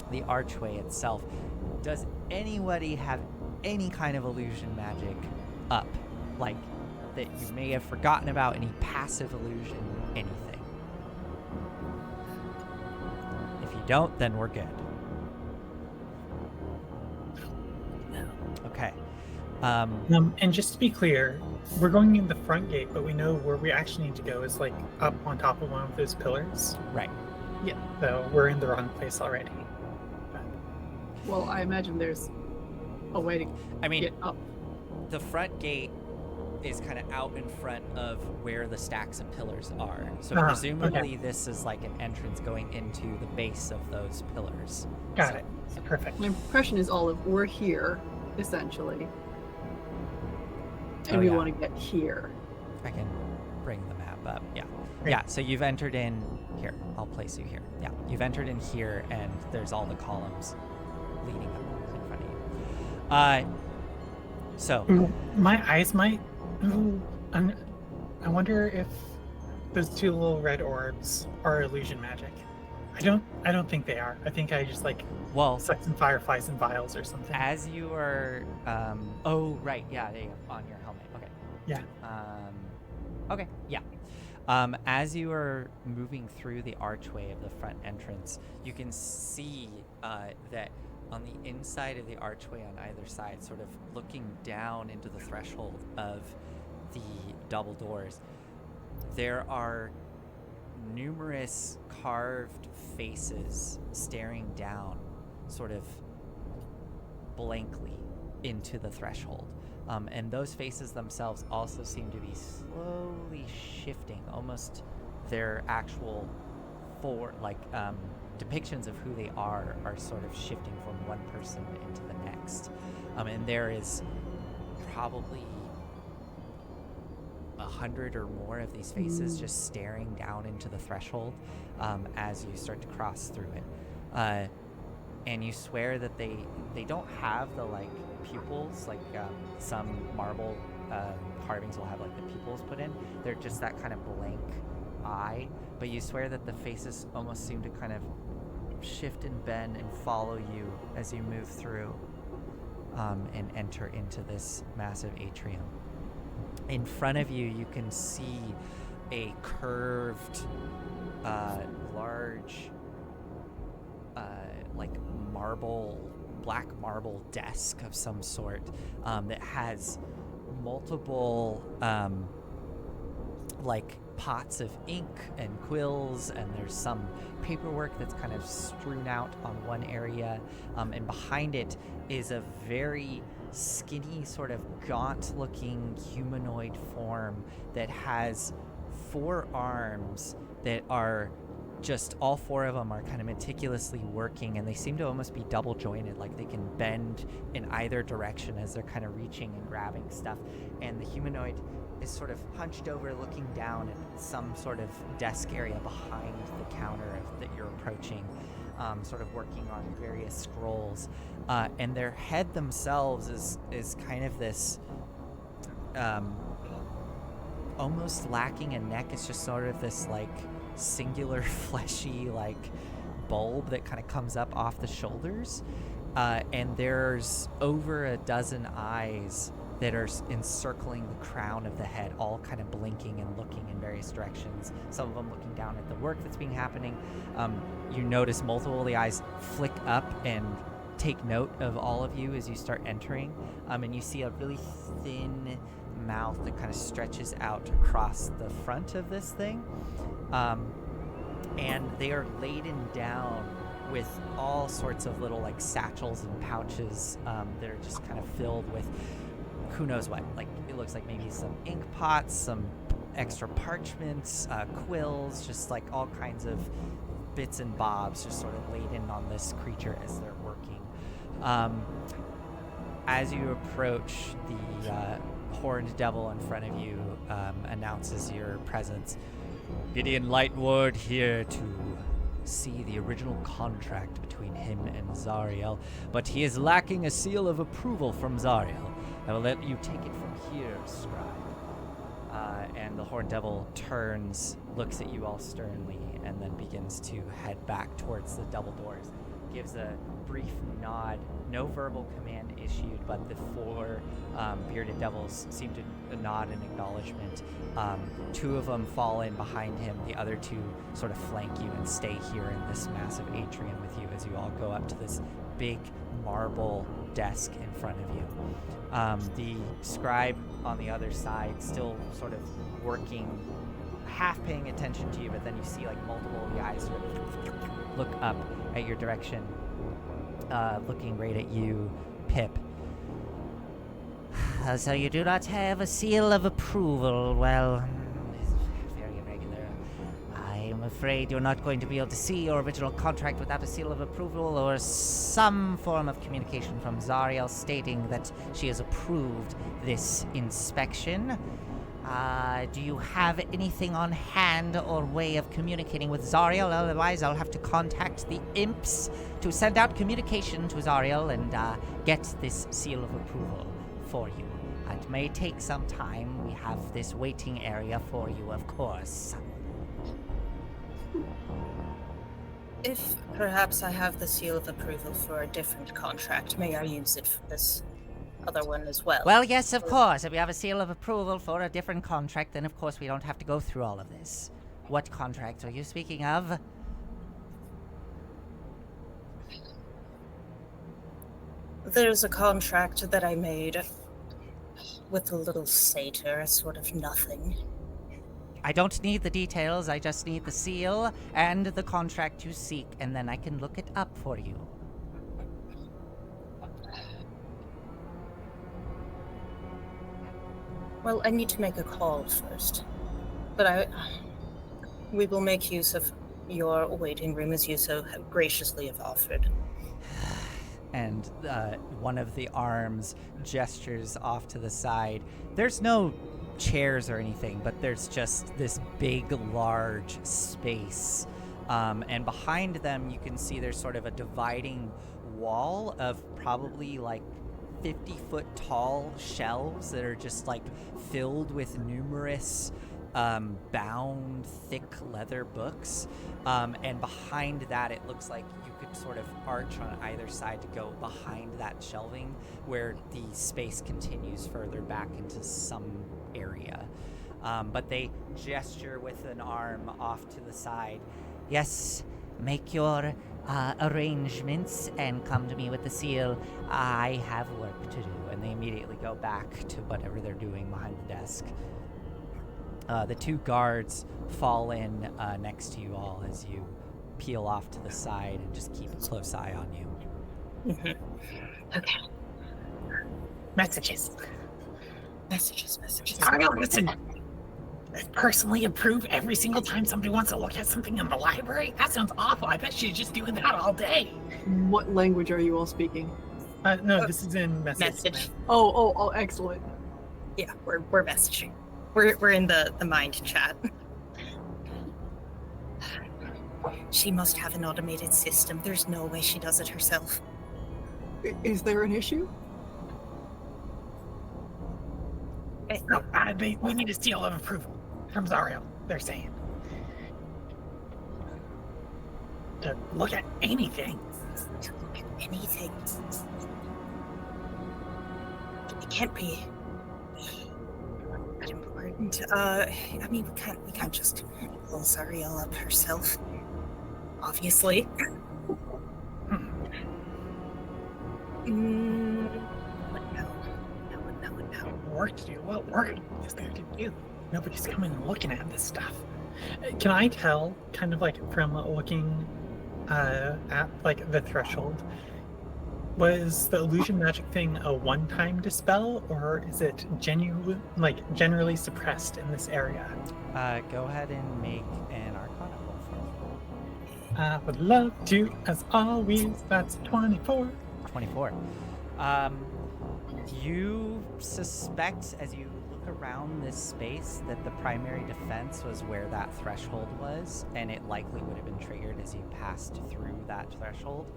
A: the archway itself, does anybody have any kind of illusion magic up, like that you may have forgotten about? Any passive illusion, anything? If you don't, then we're good.
D: No.
A: Okay.
B: And just to be clear, we're going in the front gate, but we know where we actually need to go is like up on top of one of those pillars.
A: Right.
B: So we're in the wrong place already.
C: Well, I imagine there's a way to
A: I mean,
C: get up.
A: the front gate is kind of out in front of where the stacks and pillars are. So presumably this is like an entrance going into the base of those pillars.
B: Got it. Perfect.
C: My impression is, Olive, we're here, essentially. And we want to get here.
A: I can bring the map up. Yeah.
B: Great.
A: Yeah, so you've entered in here. I'll place you here. Yeah, you've entered in here, and there's all the columns leading up in front of you. So
B: my eyes might. I wonder if those two little red orbs are illusion magic. I don't think they are. I think I just like suck some fireflies and vials or something.
A: As you are, oh right, yeah, they on your helmet. Okay.
B: Yeah.
A: Okay. Yeah. As you are moving through the archway of the front entrance, you can see that on the inside of the archway on either side, sort of looking down into the threshold of the double doors, there are numerous carved faces staring down sort of blankly into the threshold. And those faces themselves also seem to be slowly shifting, almost their actual depictions of who they are sort of shifting from one person into the next. And there is probably 100 or more of these faces just staring down into the threshold as you start to cross through it. And you swear that they don't have the pupils like some marble carvings will have the pupils put in. They're just that kind of blank eye, but you swear that the faces almost seem to kind of shift and bend and follow you as you move through and enter into this massive atrium. In front of you can see a curved large black marble desk of some sort that has multiple pots of ink and quills, and there's some paperwork that's kind of strewn out on one area, and behind it is a very skinny, sort of gaunt looking humanoid form that has 4 arms that are just, all 4 of them are kind of meticulously working, and they seem to almost be double jointed, like they can bend in either direction as they're kind of reaching and grabbing stuff. And the humanoid is sort of hunched over looking down at some sort of desk area behind the counter that you're approaching, sort of working on various scrolls. And their head themselves is kind of this almost lacking a neck. It's just sort of this singular fleshy bulb that kind of comes up off the shoulders, and there's over a dozen eyes that are encircling the crown of the head, all kind of blinking and looking in various directions, some of them looking down at the work that's being happening. You notice multiple of the eyes flick up and take note of all of you as you start entering, and you see a really thin mouth that kind of stretches out across the front of this thing. And they are laden down with all sorts of little satchels and pouches that are just kind of filled with who knows what. It looks like maybe some ink pots, some extra parchments, quills, just all kinds of bits and bobs just sort of laden on this creature as they're working. As you approach, the horned devil in front of you announces your presence. Gideon Lightward here to see the original contract between him and Zariel, but he is lacking a seal of approval from Zariel. I will let you take it from here, scribe. And the horned devil turns, looks at you all sternly, and then begins to head back towards the double doors. Gives a brief nod, no verbal command issued, but the 4 bearded devils seem to nod in acknowledgement. 2 of them fall in behind him, the other 2 sort of flank you and stay here in this massive atrium with you as you all go up to this big marble desk in front of you. The scribe on the other side still sort of working, half paying attention to you, but then you see like multiple of the eyes sort of look up at your direction, looking right at you, Pip. So you do not have a seal of approval. Well, very irregular. I'm afraid you're not going to be able to see your original contract without a seal of approval or some form of communication from Zariel stating that she has approved this inspection. Do you have anything on hand or way of communicating with Zariel? Otherwise, I'll have to contact the imps to send out communication to Zariel and get this seal of approval for you. It may take some time. We have this waiting area for you, of course.
D: If perhaps I have the seal of approval for a different contract, may I use it for this other one as well?
A: Well, yes, of course. If we have a seal of approval for a different contract, then of course we don't have to go through all of this. What contract are you speaking of?
D: There's a contract that I made with a little satyr, a sort of nothing.
A: I don't need the details, I just need the seal and the contract you seek, and then I can look it up for you.
D: Well, I need to make a call first. But we will make use of your waiting room as you so graciously have offered.
A: And one of the arms gestures off to the side. There's no chairs or anything, but there's just this big, large space. And behind them, you can see there's sort of a dividing wall of probably like 50-foot tall shelves that are just like filled with numerous bound thick leather books. And behind that, it looks like you could sort of arch on either side to go behind that shelving where the space continues further back into some area. But they gesture with an arm off to the side. Yes, make your arrangements and come to me with the seal. I have work to do. And they immediately go back to whatever they're doing behind the desk. The two guards fall in next to you all as you peel off to the side and just keep a close eye on you.
D: Okay.
B: Messages.
E: Zariel, listen. I personally approve every single time somebody wants to look at something in the library. That sounds awful. I bet she's just doing that all day.
C: What language are you all speaking?
B: No, this is in message.
C: Oh, excellent.
D: Yeah, we're messaging. We're in the mind chat. She must have an automated system. There's no way she does it herself.
C: Is there an issue?
E: No, we need a seal of approval from Zariel, they're saying. To look at anything.
D: To look at anything. It can't be that important. I mean, we can't just pull Zariel up herself. Obviously. But no.
E: Work to do. What work is there to do? Nobody's coming and looking at this stuff.
B: Can I tell, kind of like from looking at like the threshold, was the illusion magic thing a one-time dispel, or is it generally suppressed in this area?
A: Go ahead and make an Arcana roll for me.
B: I would love to, as always. That's 24.
A: 24. You suspect, as you look around this space, that the primary defense was where that threshold was, and it likely would have been triggered as you passed through that threshold.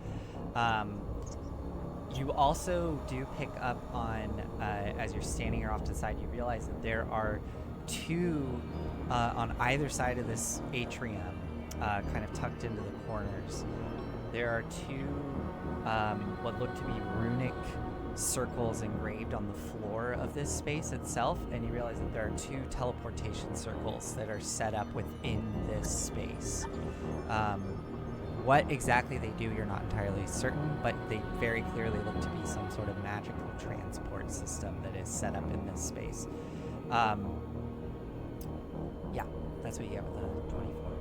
A: You also do pick up on, as you're standing here off to the side, you realize that there are two on either side of this atrium, kind of tucked into the corners. There are two what look to be runic circles engraved on the floor of this space itself, and you realize that there are two teleportation circles that are set up within this space. What exactly they do, you're not entirely certain, but they very clearly look to be some sort of magical transport system that is set up in this space. Yeah, that's what you get with the 24.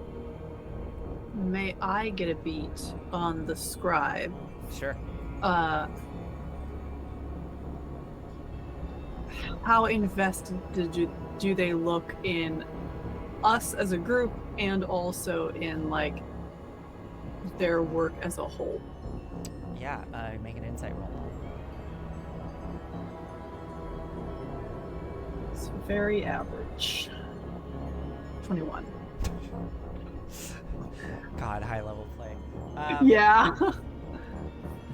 C: May I get a beat on the scribe?
A: Sure.
C: How invested do they look in us as a group and also in like their work as a whole?
A: Yeah, make an insight roll.
C: It's very average. 21.
A: God, high level play.
C: Yeah.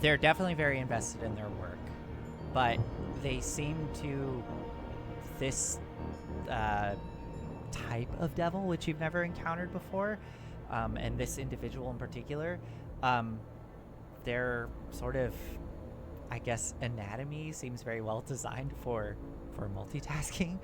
A: They're definitely very invested in their work, but they seem to this type of devil, which you've never encountered before, and this individual in particular, their sort of, I guess, anatomy seems very well designed for multitasking.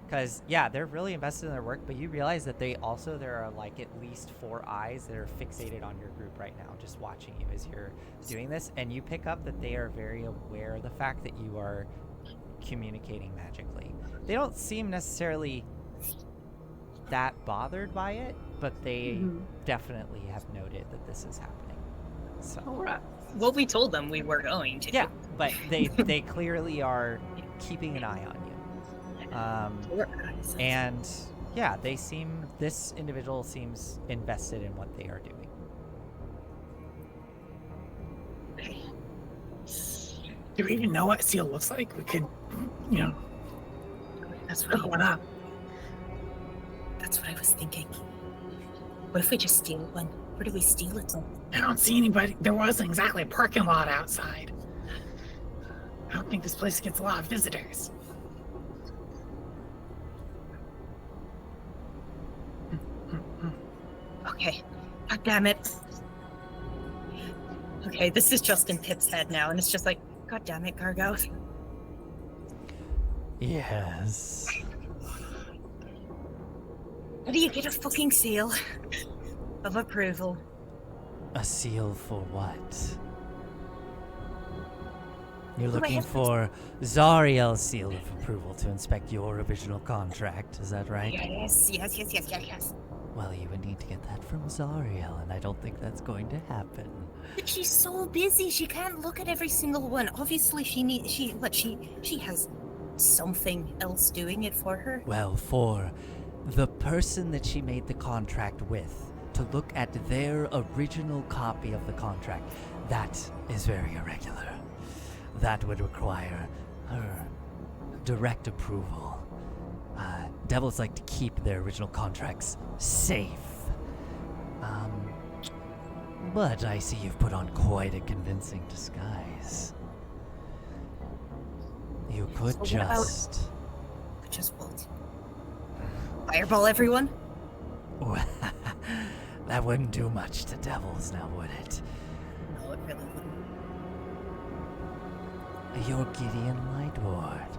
A: Because they're really invested in their work, but you realize that there are like at least 4 eyes that are fixated on your group right now, just watching you as you're doing this, and you pick up that they are very aware of the fact that you are communicating magically. They don't seem necessarily that bothered by it, but they definitely have noted that this is happening. So,
C: All right.
D: Well, we told them we were going to.
A: yeah, but they clearly are keeping an eye on you. And yeah, this individual seems invested in what they are doing.
E: Okay. Do we even know what seal looks like? We could,
D: That's
E: look one up.
D: That's what I was thinking. What if we just steal one? Where do we steal it from?
E: I don't see anybody. There wasn't exactly a parking lot outside. I don't think this place gets a lot of visitors.
D: Okay. God damn it. Okay, this is just in Pip's head now, and it's just like, God damn it, Gargoth.
A: Yes.
D: How do you get a fucking seal of approval?
A: A seal for what? You're
D: Do I
A: looking
D: have-
A: for Zariel's seal of approval to inspect your original contract, is that right?
D: Yes.
A: Well, you would need to get that from Zariel, and I don't think that's going to happen.
D: But she's so busy, she can't look at every single one. Obviously, she has something else doing it for her.
A: Well, for the person that she made the contract with to look at their original copy of the contract, that is very irregular. That would require her direct approval. Devils like to keep their original contracts safe. But I see you've put on quite a convincing disguise. You could
D: So what about-
A: just...
D: Just what? Fireball everyone?
A: That wouldn't do much to devils, now would it?
D: No, it really wouldn't.
A: Your Gideon Lightward.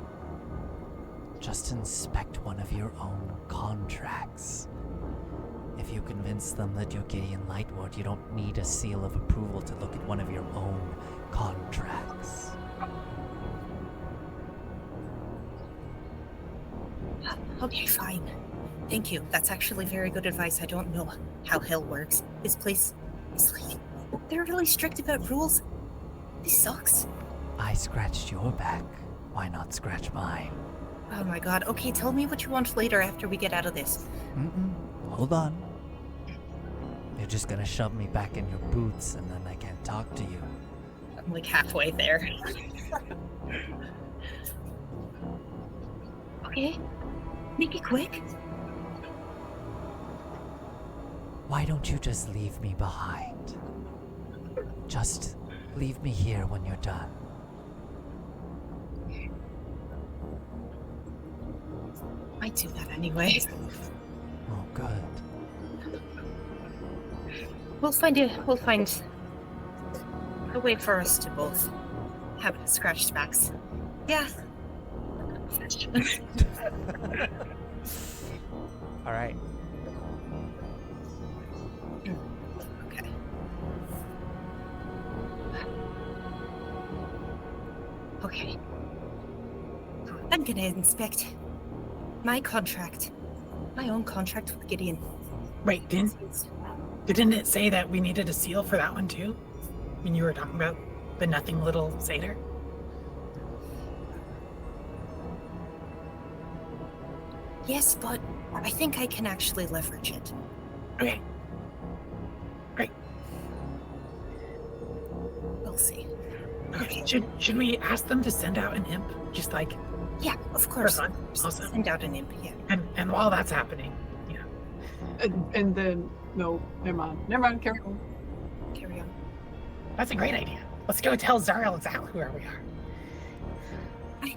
A: Just inspect one of your own contracts. If you convince them that you're Gideon Lightward, you don't need a seal of approval to look at one of your own contracts.
D: Okay, fine. Thank you. That's actually very good advice. I don't know how hell works. This place is like, they're really strict about rules. This sucks.
A: I scratched your back. Why not scratch mine?
D: Oh my god. Okay, tell me what you want later after we get out of this.
A: Hold on. You're just gonna shove me back in your boots and then I can't talk to you.
D: I'm like halfway there. Okay. Make it quick.
A: Why don't you just leave me behind? Just leave me here when you're done.
D: Might do that anyway.
A: Oh, good.
D: We'll find a way for us to both have scratched backs. Yeah.
A: All right.
D: Okay. Okay. I'm gonna inspect my contract. My own contract with Gideon.
E: Wait, didn't it say that we needed a seal for that one too? When you were talking about the nothing little satyr?
D: Yes, but I think I can actually leverage it.
E: Okay. Great.
D: We'll see.
E: Okay. Should we ask them to send out an imp? Just like
D: Yeah, of course.
E: fun?
D: Just
E: Awesome.
D: send out an imp, yeah.
E: And while that's happening, you know,
C: And then no, never mind. Carry on.
D: Carry on.
E: that's a great idea. Let's go tell Zariel exactly where we are.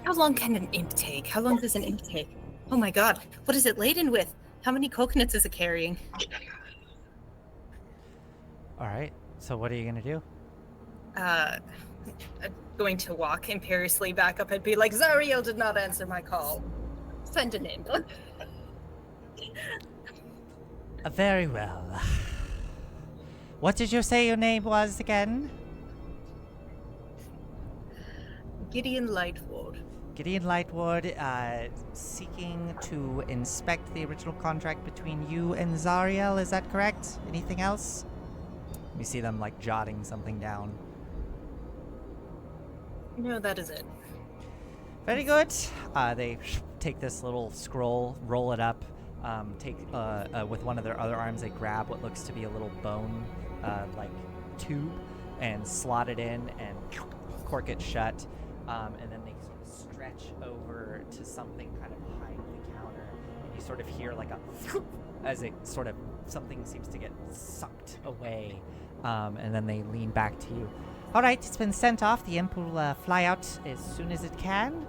D: How long can an imp take? How long does an imp take? Oh my god, what is it laden with? How many coconuts is it carrying?
A: All right. So what are you gonna do?
D: I'm going to walk imperiously back up and be like, Zariel did not answer my call. Send an imp.
A: Very well. What did you say your name was again?
D: Gideon Lightwood.
A: Gideon Lightwood, seeking to inspect the original contract between you and Zariel. Is that correct? Anything else? You see them like jotting something down.
D: No, that is it.
A: Very good. They take this little scroll, roll it up, with one of their other arms, they grab what looks to be a little bone, like tube, and slot it in and cork it shut. And then they sort of stretch over to something kind of behind the counter, and you sort of hear like a as it sort of something seems to get sucked away, and then they lean back to you. All right, it's been sent off. The imp will fly out as soon as it can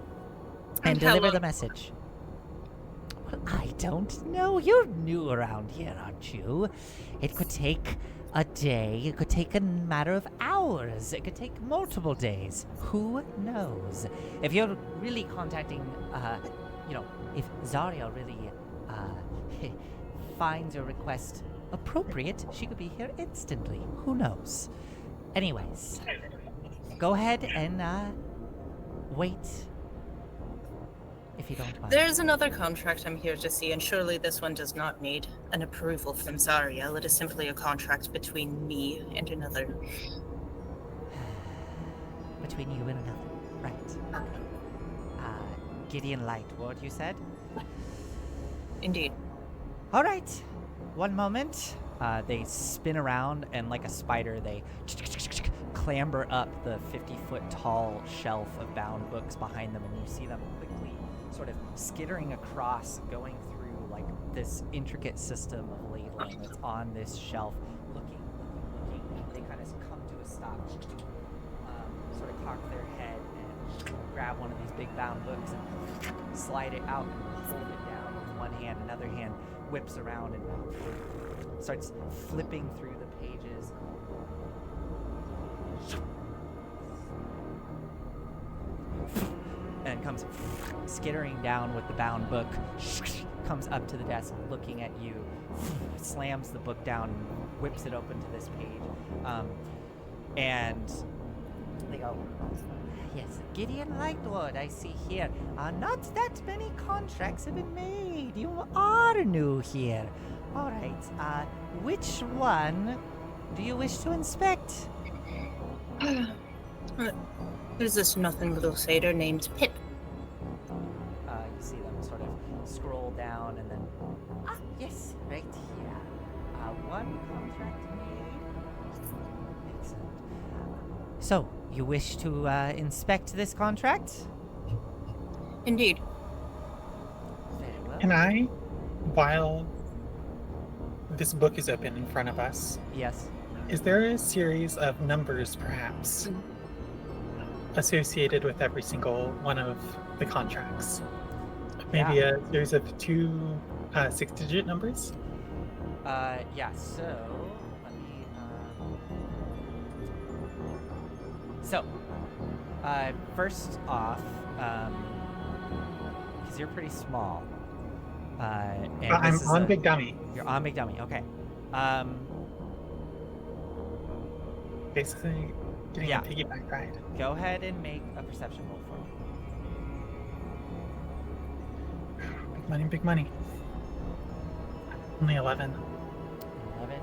A: and
D: how
A: deliver the
D: long-
A: message. Well, I don't know. You're new around here, aren't you? It could take a day. It could take a matter of hours. It could take multiple days. Who knows? If you're really contacting, if Zariel really finds your request appropriate, she could be here instantly. Who knows? Anyways, go ahead and wait, if you don't mind.
D: There's another contract I'm here to see, and surely this one does not need an approval from Zariel. It is simply a contract between me and another.
A: Between you and another. Right. Gideon Lightwood, you said?
D: Indeed.
A: All right. One moment. They spin around, and like a spider, they clamber up the 50-foot tall shelf of bound books behind them, and you see them quickly sort of skittering across, going through like this intricate system of labeling that's on this shelf, looking. They kind of come to a stop, sort of cock their head and grab one of these big bound books and slide it out and hold it down with one hand. Another hand whips around and starts flipping through the pages. And comes skittering down with the bound book, comes up to the desk looking at you, slams the book down, whips it open to this page. And they go, yes, Gideon Lightwood, I see here. Not that many contracts have been made. You are new here. All right, which one do you wish to inspect?
D: There's this nothing little satyr named Pip.
A: You see them sort of scroll down and then, yes, right here. One contract made. Excellent. So, you wish to inspect this contract?
D: Indeed.
A: Very well.
B: Can I, while this book is open in front of us,
A: Yes.
B: is there a series of numbers perhaps associated with every single one of the contracts? Maybe a series of two 6-digit numbers?
A: Yeah, so let me first off, because you're pretty small, and
B: I'm
A: this is
B: on Big Dummy.
A: You're on Big Dummy, okay.
B: Basically, getting
A: Yeah.
B: a piggyback ride.
A: Go ahead and make a perception roll for me.
B: Big money, big money. Only 11.
A: 11.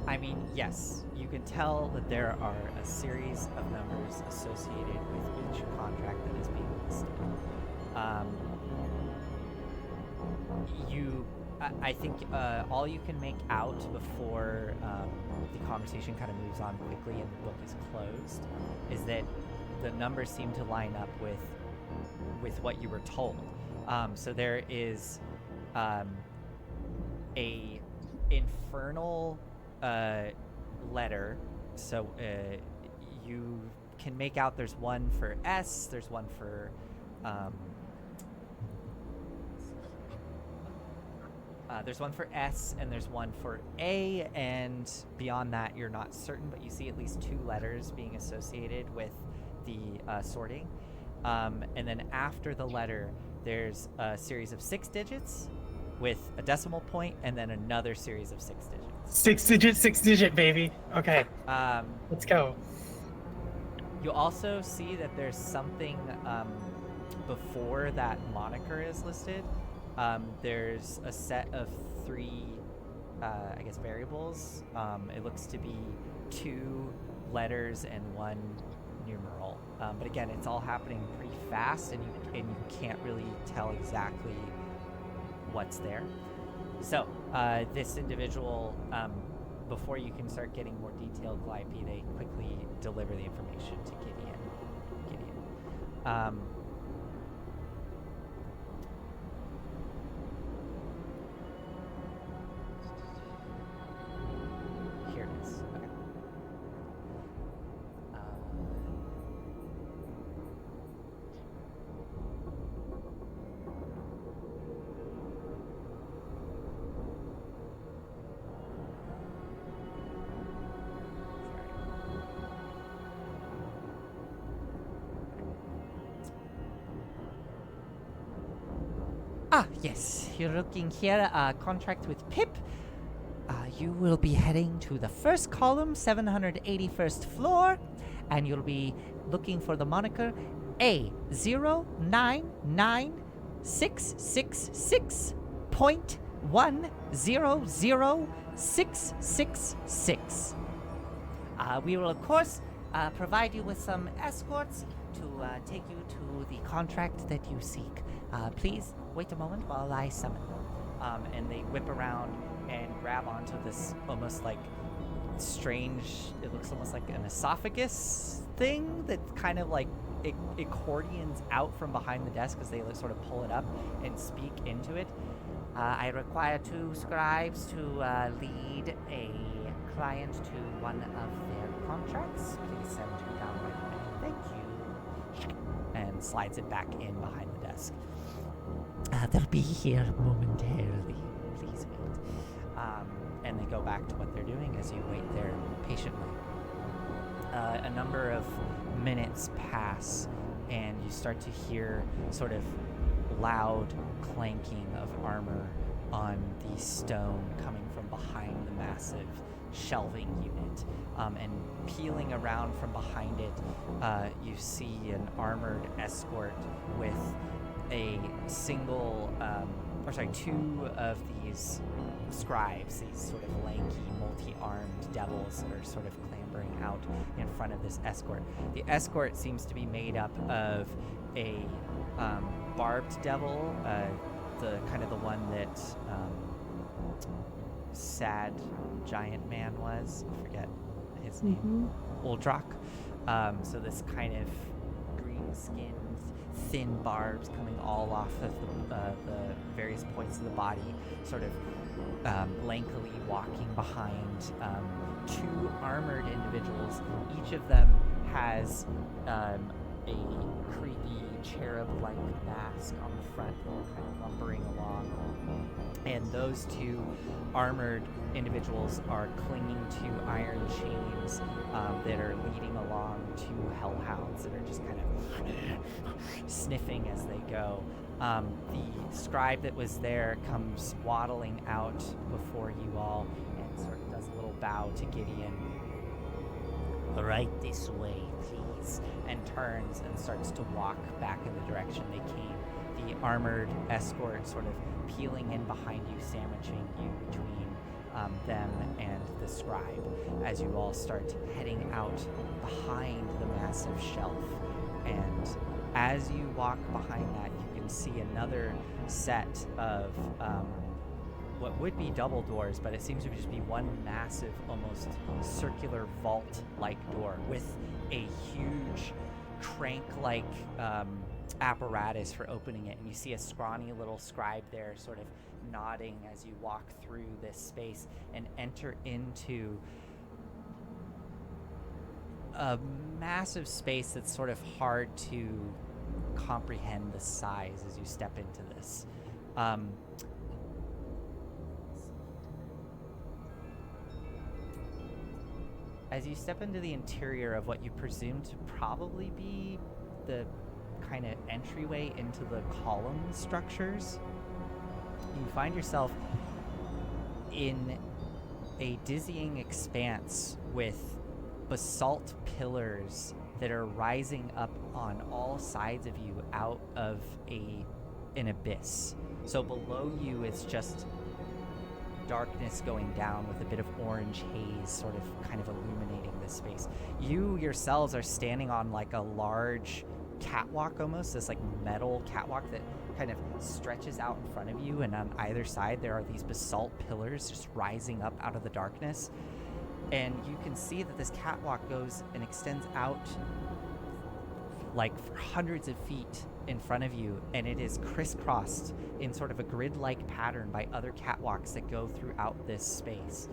A: I mean, yes, you can tell that there are a series of numbers associated with each contract that is being listed. I think all you can make out before the conversation kind of moves on quickly and the book is closed is that the numbers seem to line up with what you were told. So there is a infernal letter. So you can make out there's one for S, there's one for there's one for S and there's one for A, and beyond that you're not certain, but you see at least 2 letters being associated with the sorting. And then after the letter there's a series of 6 digits with a decimal point and then another series of 6 digits.
B: 6 digit, baby. Okay, let's go.
A: You also see that there's something before that moniker is listed. There's a set of 3, I guess, variables. It looks to be 2 letters and 1 numeral. But again, it's all happening pretty fast, and you can't really tell exactly what's there. So this individual, before you can start getting more detailed, Calliope, they quickly deliver the information to Gideon. Here it is. Okay. Yes, you're looking here, contract with Pip. You will be heading to the first column, 781st floor, and you'll be looking for the moniker A09966.100666. We will, of course, provide you with some escorts to take you to the contract that you seek. Please wait a moment while I summon them. And they whip around and grab onto this almost like strange, it looks almost like an esophagus thing that kind of like accordions out from behind the desk as they sort of pull it up and speak into it. I require 2 scribes to lead a client to one of their contracts. Please send 2 down right away. Thank you. And slides it back in behind the desk. They'll be here momentarily. Please wait. And they go back to what they're doing as you wait there patiently. A number of minutes pass, and you start to hear sort of loud clanking of armor on the stone coming from behind the massive shelving unit. And peeling around from behind it, you see an armored escort with a single, 2 of these scribes, these sort of lanky, multi-armed devils that are sort of clambering out in front of this escort. The escort seems to be made up of a barbed devil, the kind of the one that sad giant man was. I forget his name. Uldrak. So this kind of green-skinned, thin barbs coming all off of the various points of the body, sort of lankily walking behind 2 armored individuals. Each of them has a creepy cherub-like mask on the front that are kind of lumbering along. And those two armored individuals are clinging to iron chains that are leading along two hellhounds that are just kind of sniffing as they go. The scribe that was there comes waddling out before you all and sort of does a little bow to Gideon. Right this way, please, and turns and starts to walk back in the direction they came. The armored escort sort of peeling in behind you, sandwiching you between them and the scribe as you all start heading out behind the massive shelf. And as you walk behind that, you can see another set of what would be double doors, but it seems to just be one massive, almost circular vault-like door with a huge crank-like apparatus for opening it. And you see a scrawny little scribe there sort of nodding as you walk through this space and enter into a massive space that's sort of hard to comprehend the size as you step into this. As you step into the interior of what you presume to probably be the kind of entryway into the column structures, you find yourself in a dizzying expanse with basalt pillars that are rising up on all sides of you out of an abyss. So below you it's just darkness going down with a bit of orange haze sort of kind of illuminating this space. You yourselves are standing on like a large catwalk, almost this like metal catwalk that kind of stretches out in front of you, and on either side there are these basalt pillars just rising up out of the darkness. And you can see that this catwalk goes and extends out like for hundreds of feet in front of you, and it is crisscrossed in sort of a grid-like pattern by other catwalks that go throughout this space.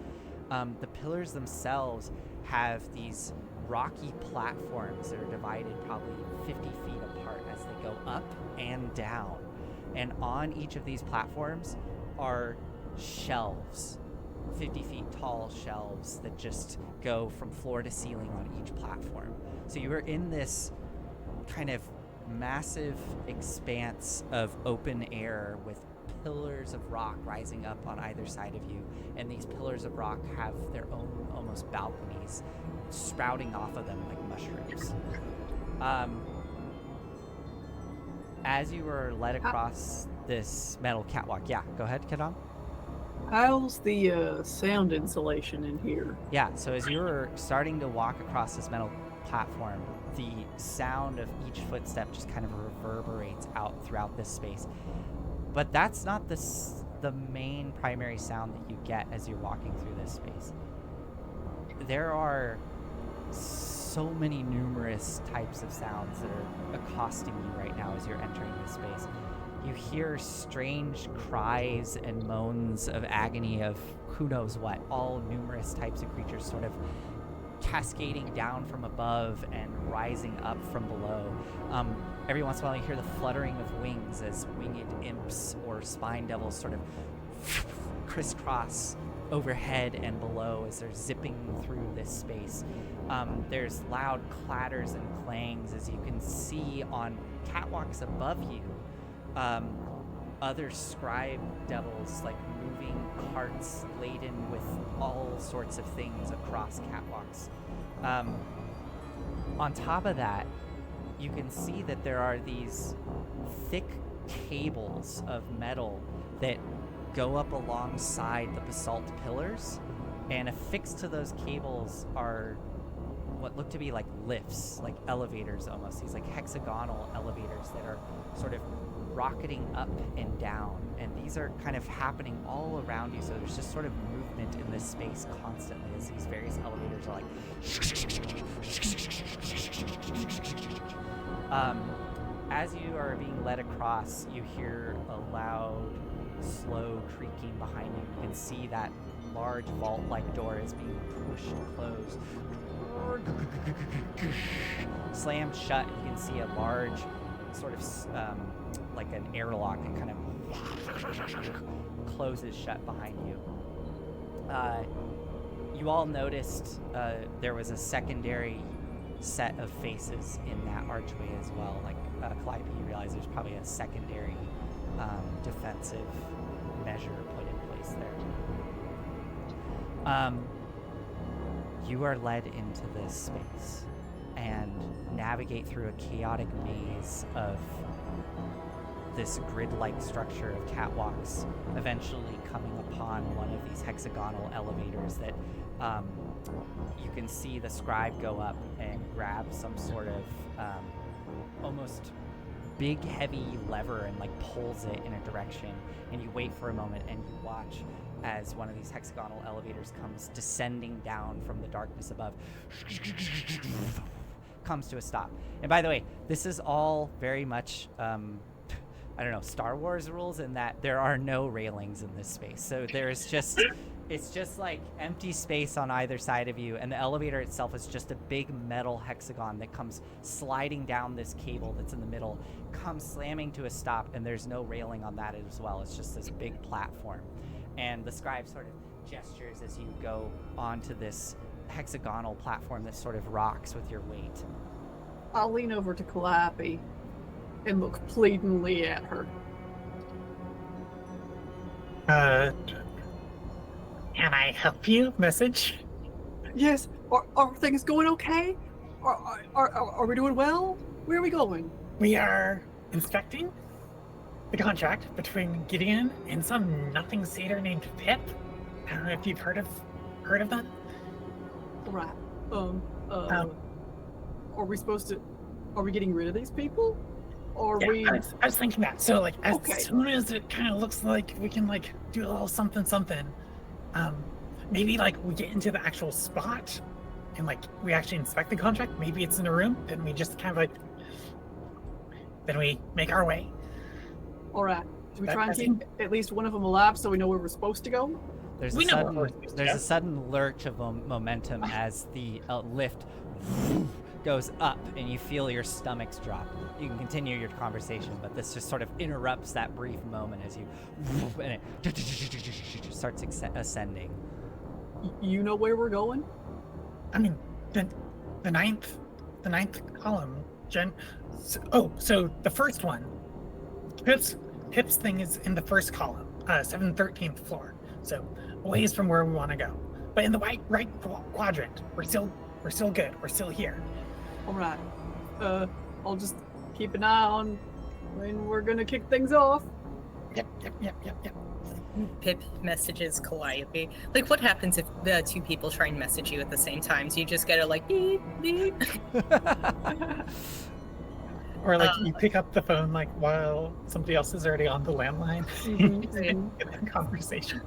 A: The pillars themselves have these rocky platforms that are divided probably 50 feet apart as they go up and down. And on each of these platforms are shelves, 50 feet tall shelves that just go from floor to ceiling on each platform. So you are in this kind of massive expanse of open air with pillars of rock rising up on either side of you, and these pillars of rock have their own almost balconies sprouting off of them like mushrooms. As you were led across this metal catwalk, yeah, go ahead, Kadam.
C: How's the sound insulation in here?
A: Yeah, so as you were starting to walk across this metal platform, the sound of each footstep just kind of reverberates out throughout this space. But that's not the main primary sound that you get as you're walking through this space. There are so many numerous types of sounds that are accosting you right now as you're entering this space. You hear strange cries and moans of agony of who knows what, all numerous types of creatures sort of cascading down from above and rising up from below. Every once in a while you hear the fluttering of wings as winged imps or spine devils sort of crisscross overhead and below as they're zipping through this space. There's loud clatters and clangs as you can see on catwalks above you. Other scribe devils like moving carts laden with all sorts of things across catwalks. On top of that, you can see that there are these thick cables of metal that go up alongside the basalt pillars, and affixed to those cables are what look to be like lifts, like elevators almost, these like hexagonal elevators that are sort of rocketing up and down, and these are kind of happening all around you, so there's just sort of movement in this space constantly as these various elevators are like as you are being led across, you hear a loud, slow creaking behind you. You can see that large vault-like door is being pushed closed, slammed shut. You can see a large sort of like an airlock and kind of closes shut behind you. You all noticed there was a secondary set of faces in that archway as well. Like Calliope, you realize there's probably a secondary defensive measure put in place there. You are led into this space and navigate through a chaotic maze of this grid-like structure of catwalks, eventually coming upon one of these hexagonal elevators that you can see the scribe go up and grab some sort of almost big heavy lever and like pulls it in a direction, and you wait for a moment and you watch as one of these hexagonal elevators comes descending down from the darkness above, comes to a stop. And by the way, this is all very much I don't know, Star Wars rules in that there are no railings in this space. So there's just, it's just like empty space on either side of you. And the elevator itself is just a big metal hexagon that comes sliding down this cable that's in the middle, comes slamming to a stop, and there's no railing on that as well. It's just this big platform. And the scribe sort of gestures as you go onto this hexagonal platform that sort of rocks with your weight.
C: I'll lean over to Calliope and look pleadingly at her.
B: Can I help you? Message?
C: Yes. Are things going okay? Are we doing well? Where are we going?
B: We are inspecting the contract between Gideon and some nothing satyr named Pip. I don't know if you've heard of them.
C: Right. Are we supposed to? Are we getting rid of these people? Or
B: Yeah, I was thinking that. So like as
C: Okay.
B: soon as it kind of looks like we can like do a little something, maybe like we get into the actual spot and like we actually inspect the contract. Maybe it's in a room. Then we just kind of like, then we make our way.
C: All right. Do we
B: That-
C: try and
B: that's
C: keep at least one of them alive so we know where we're supposed to go?
A: There's
B: We
A: a
B: know what
A: sudden,
B: we're supposed to
A: there's
B: do.
A: a sudden lurch of momentum as the lift goes up, and you feel your stomachs drop. You can continue your conversation, but this just sort of interrupts that brief moment as you, and it starts ascending.
C: You know where we're going?
B: I mean, the ninth column, so the first one, Pip's thing is in the first column, 713th floor. So a ways from where we want to go, but in the right quadrant. We're still good. We're still here.
C: All right. I'll just keep an eye on when we're gonna kick things off.
B: Yep.
D: Pip messages Calliope. Like, what happens if the two people try and message you at the same time? So you just get a like beep beep.
B: Or like you pick up the phone like while somebody else is already on the landline.
C: Mhm.
B: Get that conversation.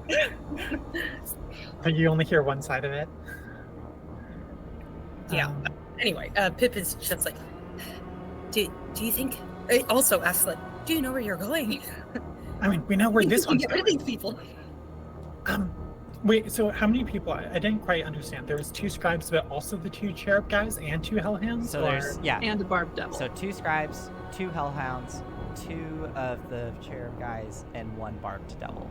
B: But you only hear one side of it.
D: Yeah. Anyway, Pip is just like, do you think? Also asks like, do you know where you're going?
B: I mean, we know where this one's
D: Get rid of
B: going.
D: these people.
B: Wait, so how many people? I didn't quite understand. There was 2 scribes, but also the 2 cherub guys and 2 hellhounds?
A: So there's, yeah,
C: And a barbed devil.
A: so 2 scribes, 2 hellhounds, 2 of the cherub guys, and 1 barbed devil.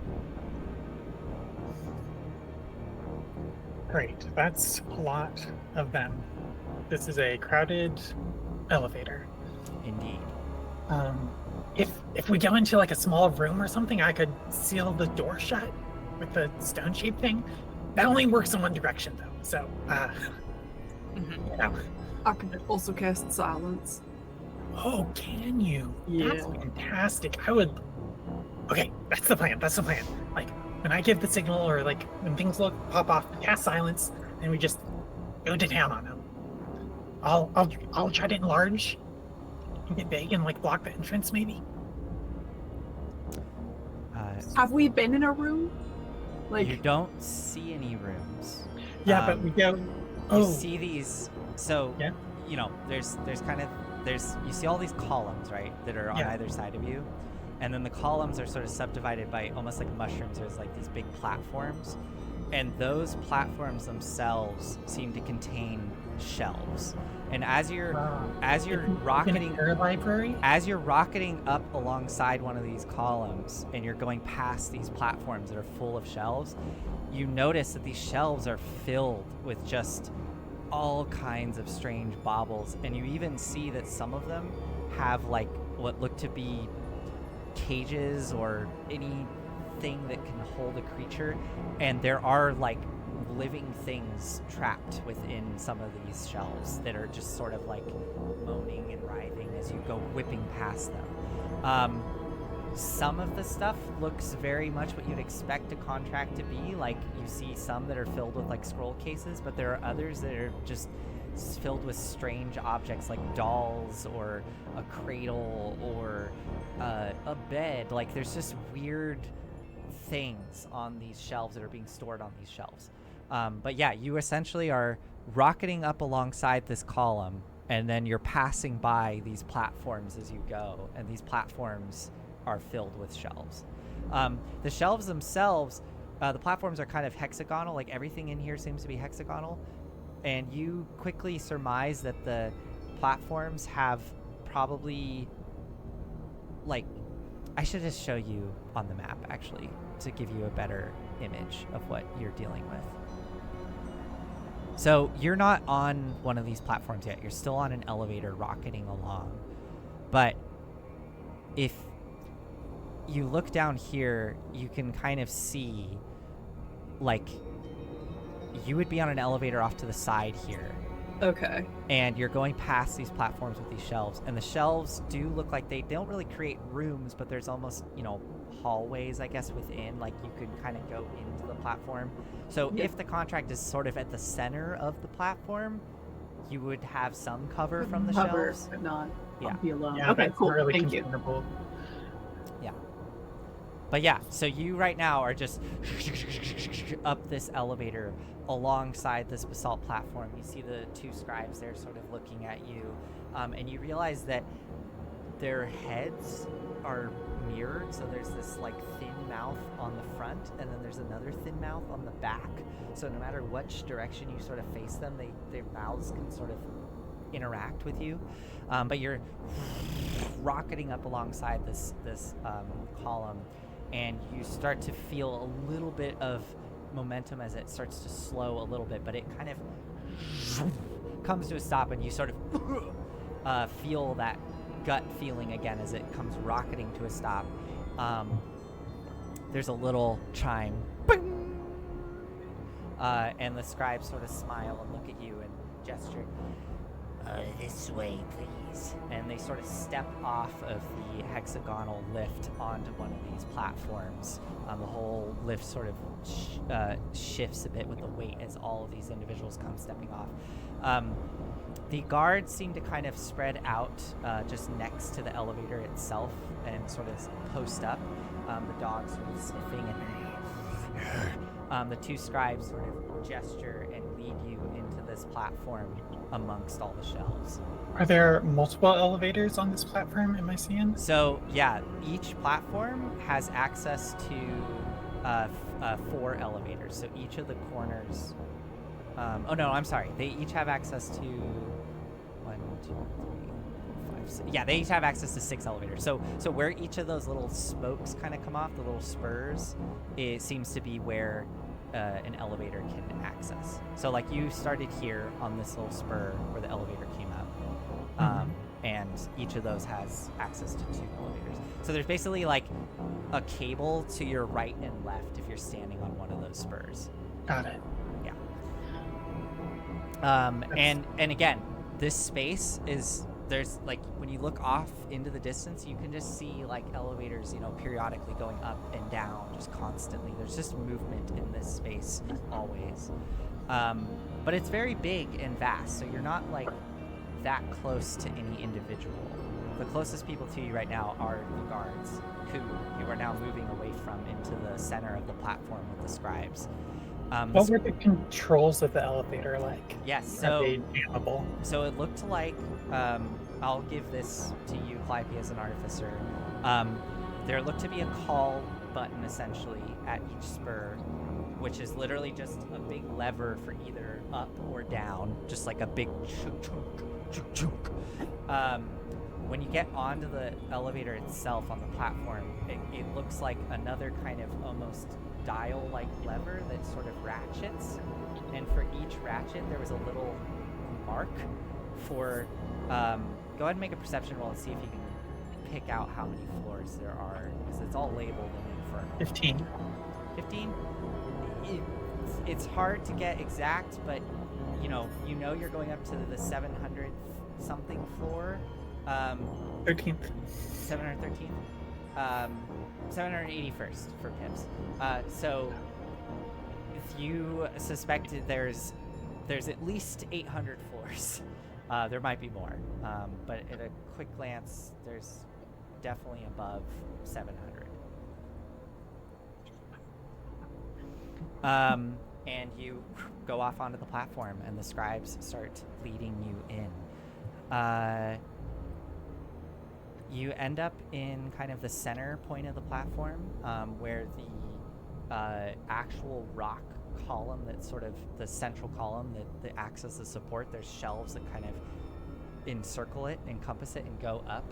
B: Great, that's a lot of them. This is a crowded elevator.
A: Indeed.
B: If we go into like a small room or something, I could seal the door shut with the stone-shaped thing. That only works in one direction though. So, you know.
C: I could also cast silence.
B: Oh, can you? That's
C: Yeah.
B: fantastic. Okay, that's the plan. Like when I give the signal or like when things pop off, cast silence, and we just go to town on them. I'll try to enlarge and get big and like block the entrance maybe.
C: Have we been in a room? Like,
A: You don't see any rooms.
B: Yeah, but we go.
A: You
B: Oh,
A: see these, so
B: Yeah.
A: you know, there's you see all these columns, right, that are on
B: Yeah.
A: either side of you, and then the columns are sort of subdivided by almost like mushrooms. There's like these big platforms, and those platforms themselves seem to contain shelves. And as you're rocketing
E: Air library.
A: as you're rocketing up alongside one of these columns and you're going past these platforms that are full of shelves, you notice that these shelves are filled with just all kinds of strange baubles, and you even see that some of them have like what look to be cages or anything that can hold a creature, and there are like living things trapped within some of these shelves that are just sort of like moaning and writhing as you go whipping past them. Some of the stuff looks very much what you'd expect a contract to be. Like, you see some that are filled with like scroll cases, but there are others that are just filled with strange objects like dolls or a cradle or a bed. Like, there's just weird things on these shelves that are being stored on these shelves. But yeah, you essentially are rocketing up alongside this column, and then you're passing by these platforms as you go, and these platforms are filled with shelves. The shelves themselves, the platforms are kind of hexagonal, like everything in here seems to be hexagonal, and you quickly surmise that the platforms have probably, like, I should just show you on the map actually to give you a better image of what you're dealing with. So you're not on one of these platforms yet, you're still on an elevator rocketing along, but if you look down here, you can kind of see, like, you would be on an elevator off to the side here.
C: Okay.
A: And you're going past these platforms with these shelves, and the shelves do look like they don't really create rooms, but there's almost, hallways, I guess, within, like you could kind of go into the platform. So if the contract is sort of at the center of the platform, you would have some cover from the shelves.
C: But not
A: Yeah.
C: be alone.
B: Yeah,
C: Okay,
B: that's
C: cool.
B: really
C: Thank you.
B: considerable.
A: But yeah, so you right now are just up this elevator alongside this basalt platform. You see the two scribes there sort of looking at you, and you realize that their heads are mirrored. So there's this like thin mouth on the front, and then there's another thin mouth on the back. So no matter which direction you sort of face them, their mouths can sort of interact with you. But you're rocketing up alongside this column, and you start to feel a little bit of momentum as it starts to slow a little bit, but it kind of comes to a stop, and you sort of feel that gut feeling again as it comes rocketing to a stop. There's a little chime, and the scribes sort of smile and look at you and gesture. This way, please. And they sort of step off of the hexagonal lift onto one of these platforms. The whole lift sort of shifts a bit with the weight as all of these individuals come stepping off. The guards seem to kind of spread out just next to the elevator itself and sort of post up. The dogs sort of sniffing, and the two scribes sort of gesture and lead you into this platform amongst all the shelves.
B: Are there multiple elevators on this platform? Am I seeing?
A: So yeah, each platform has access to 4 elevators. So each of the corners. Oh no, I'm sorry. They each have access to 1, 2, 3, 4, 5, 6. Yeah, they each have access to 6 elevators. So where each of those little spokes kind of come off, the little spurs, it seems to be where an elevator can access. So like you started here on this little spur where the elevator came up, and each of those has access to 2 elevators. So there's basically like a cable to your right and left if you're standing on one of those spurs.
B: Got it.
A: And again, this space is, there's like, when you look off into the distance, you can just see like elevators, periodically going up and down just constantly. There's just movement in this space always. But it's very big and vast, so you're not like that close to any individual. The closest people to you right now are the guards, who you are now moving away from into the center of the platform with the scribes.
B: What were the controls of the elevator like?
A: Yes,
B: Are they jammable?
A: So it looked like, I'll give this to you, Calliope, as an artificer. There looked to be a call button, essentially, at each spur, which is literally just a big lever for either up or down, just like a big chunk, chunk, chunk. When you get onto the elevator itself on the platform, it looks like another kind of almost dial-like lever that sort of ratchets, and for each ratchet there was a little mark for go ahead and make a perception roll and see if you can pick out how many floors there are, because it's all labeled in Infernal.
B: 15.
A: 15? It's hard to get exact, but you know you're going up to the 700 something floor.
B: 13th.
A: 713th. 781st for Pips. So if you suspected there's at least 800 floors. There might be more, but at a quick glance, there's definitely above 700. And you go off onto the platform, and the scribes start leading you in. You end up in kind of the center point of the platform, where the actual rock column, that's sort of the central column that acts as the support. There's shelves that kind of encircle it, encompass it, and go up.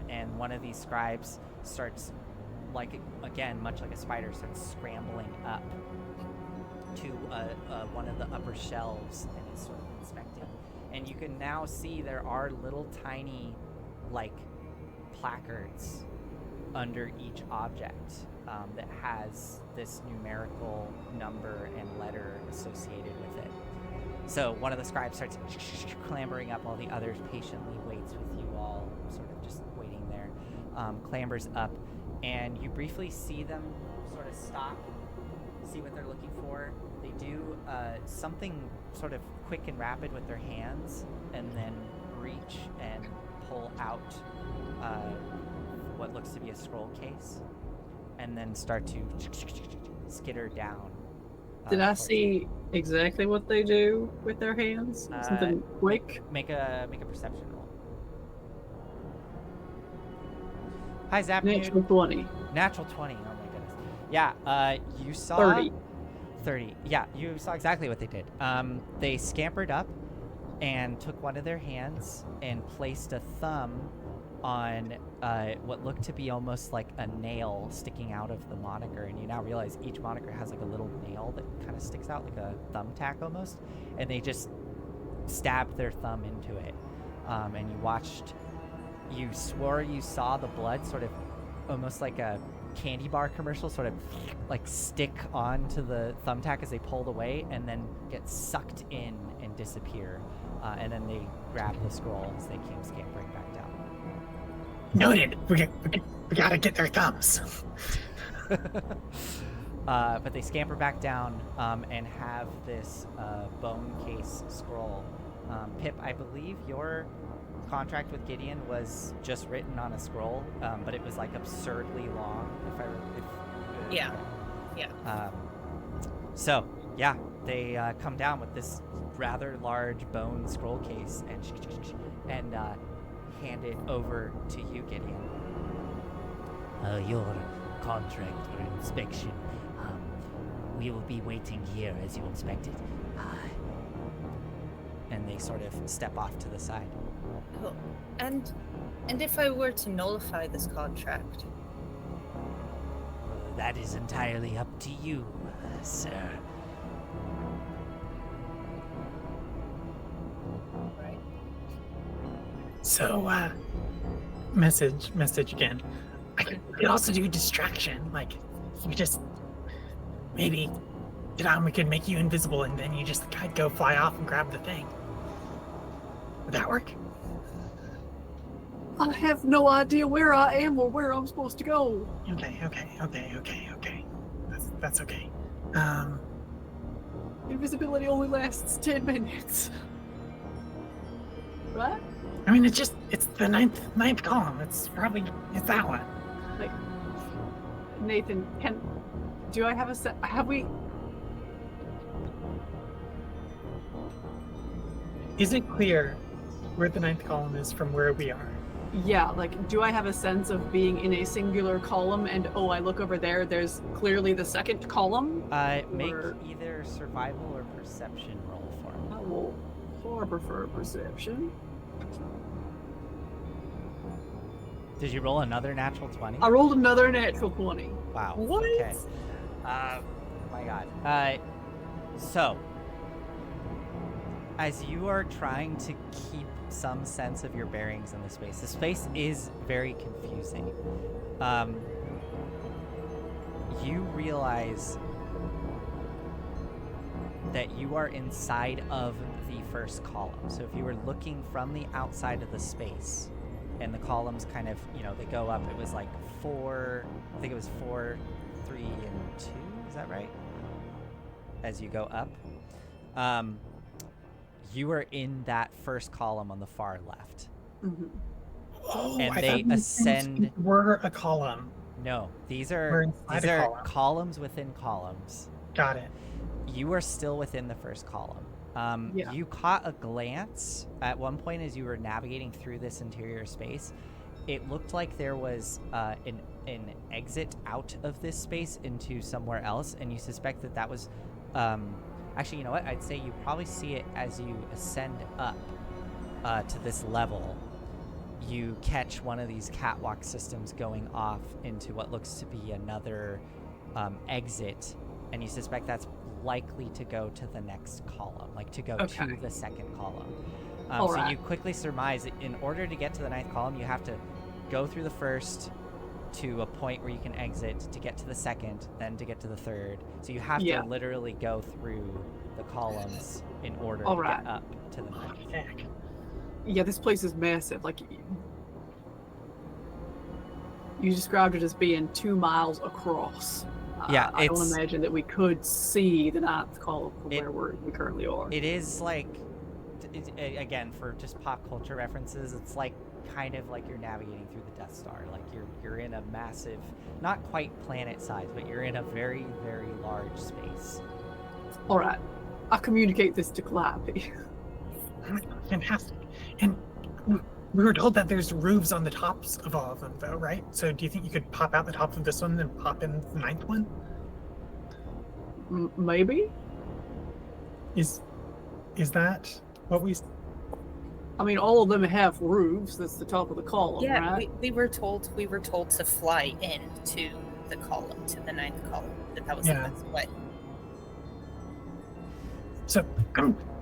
A: And one of these scribes starts, like, again, much like a spider, starts scrambling up to one of the upper shelves and is sort of inspecting. And you can now see there are little tiny, like, placards under each object that has this numerical number and letter associated with it. So one of the scribes starts clambering up while the others patiently waits with you all, sort of just waiting there. Clambers up, and you briefly see them sort of stop, see what they're looking for. They do something sort of quick and rapid with their hands, and then reach and pull out what looks to be a scroll case, and then start to skitter down.
C: Did I see exactly what they do with their hands? Something quick?
A: Make a perception roll. Hi, Zap.
C: Natural 20.
A: Natural 20. Oh my goodness. Yeah. You saw
C: 30.
A: 30. Yeah, you saw exactly what they did. They scampered up and took one of their hands and placed a thumb on what looked to be almost like a nail sticking out of the moniker, and you now realize each moniker has like a little nail that kind of sticks out, like a thumbtack almost, and they just stabbed their thumb into it. And you swore you saw the blood sort of almost like a candy bar commercial sort of like stick onto the thumbtack as they pulled away, and then get sucked in and disappear. And then they grabbed the scroll as they came scampering back down.
E: Noted. We gotta get their thumbs.
A: But they scamper back down and have this bone case scroll. Pip, I believe your contract with Gideon was just written on a scroll, but it was like absurdly long.
D: Yeah.
A: So yeah, they come down with this rather large bone scroll case and hand it over to you, Gideon.
F: Your contract for inspection. We will be waiting here as you inspect it.
A: And they sort of step off to the side.
D: Oh, and if I were to nullify this contract?
F: That is entirely up to you, sir.
D: Right.
E: So, message again. I could also do distraction. Like, you just maybe get on. We could make you invisible, and then you just go fly off and grab the thing. Would that work?
C: I have no idea where I am or where I'm supposed to go.
E: Okay. That's okay.
C: Invisibility only lasts 10 minutes. Right?
E: I mean, it's the ninth column. It's that one.
C: Like, Nathan, do I have a set? Have we?
B: Is it clear where the ninth column is from where we are?
C: Yeah, like, do I have a sense of being in a singular column and, oh, I look over there, there's clearly the second column?
A: Make
C: Or-
A: either survival or perception roll for me.
C: I will far prefer perception.
A: Did you roll another natural 20?
C: I rolled another natural 20.
A: Wow.
D: What?
A: Okay. My God. So, as you are trying to keep some sense of your bearings in the space is very confusing. You realize that you are inside of the first column. So if you were looking from the outside of the space, and the columns kind of, they go up, it was like 4, I think it was 4, 3, and 2, is that right? As you go up. You are in that first column on the far left.
C: Mm-hmm.
B: Oh,
A: And
B: I
A: they
B: thought
A: ascend.
B: We're a column.
A: No, these
B: We're
A: are
B: inside a column.
A: columns within columns.
B: Got it.
A: You are still within the first column.
C: Yeah.
A: You caught a glance at one point as you were navigating through this interior space. It looked like there was an exit out of this space into somewhere else, and you suspect that was... actually, you know what? I'd say you probably see it as you ascend up to this level. You catch one of these catwalk systems going off into what looks to be another exit, and you suspect that's likely to go to the next column, like to go
C: Okay.
A: to the second column.
C: All
A: so
C: right.
A: you quickly surmise that in order to get to the ninth column, you have to go through the first to a point where you can exit to get to the second, then to get to the third. So you have
C: Yeah.
A: to literally go through the columns in order
C: All
A: to
C: right.
A: get up to the ninth.
B: Heck.
C: Yeah, this place is massive. Like, you described it as being 2 miles across.
A: Yeah,
C: I don't
A: it's-
C: imagine that we could see the ninth column from
A: It-
C: where we currently are.
A: It is like, again, for just pop culture references, it's like kind of like you're navigating through the Death Star. Like you're in a massive, not quite planet size, but you're in a very, very large space.
C: All right, I communicate this to Calliope.
B: Fantastic. And we were told that there's roofs on the tops of all of them, though, right? So do you think you could pop out the top of this one and pop in the ninth one?
C: Maybe.
B: Is that what we...
C: I mean, all of them have roofs. That's the top of the column,
D: Yeah,
C: right?
D: we were told to fly into the column, to the ninth column. That was
B: Yeah.
D: the best way.
B: So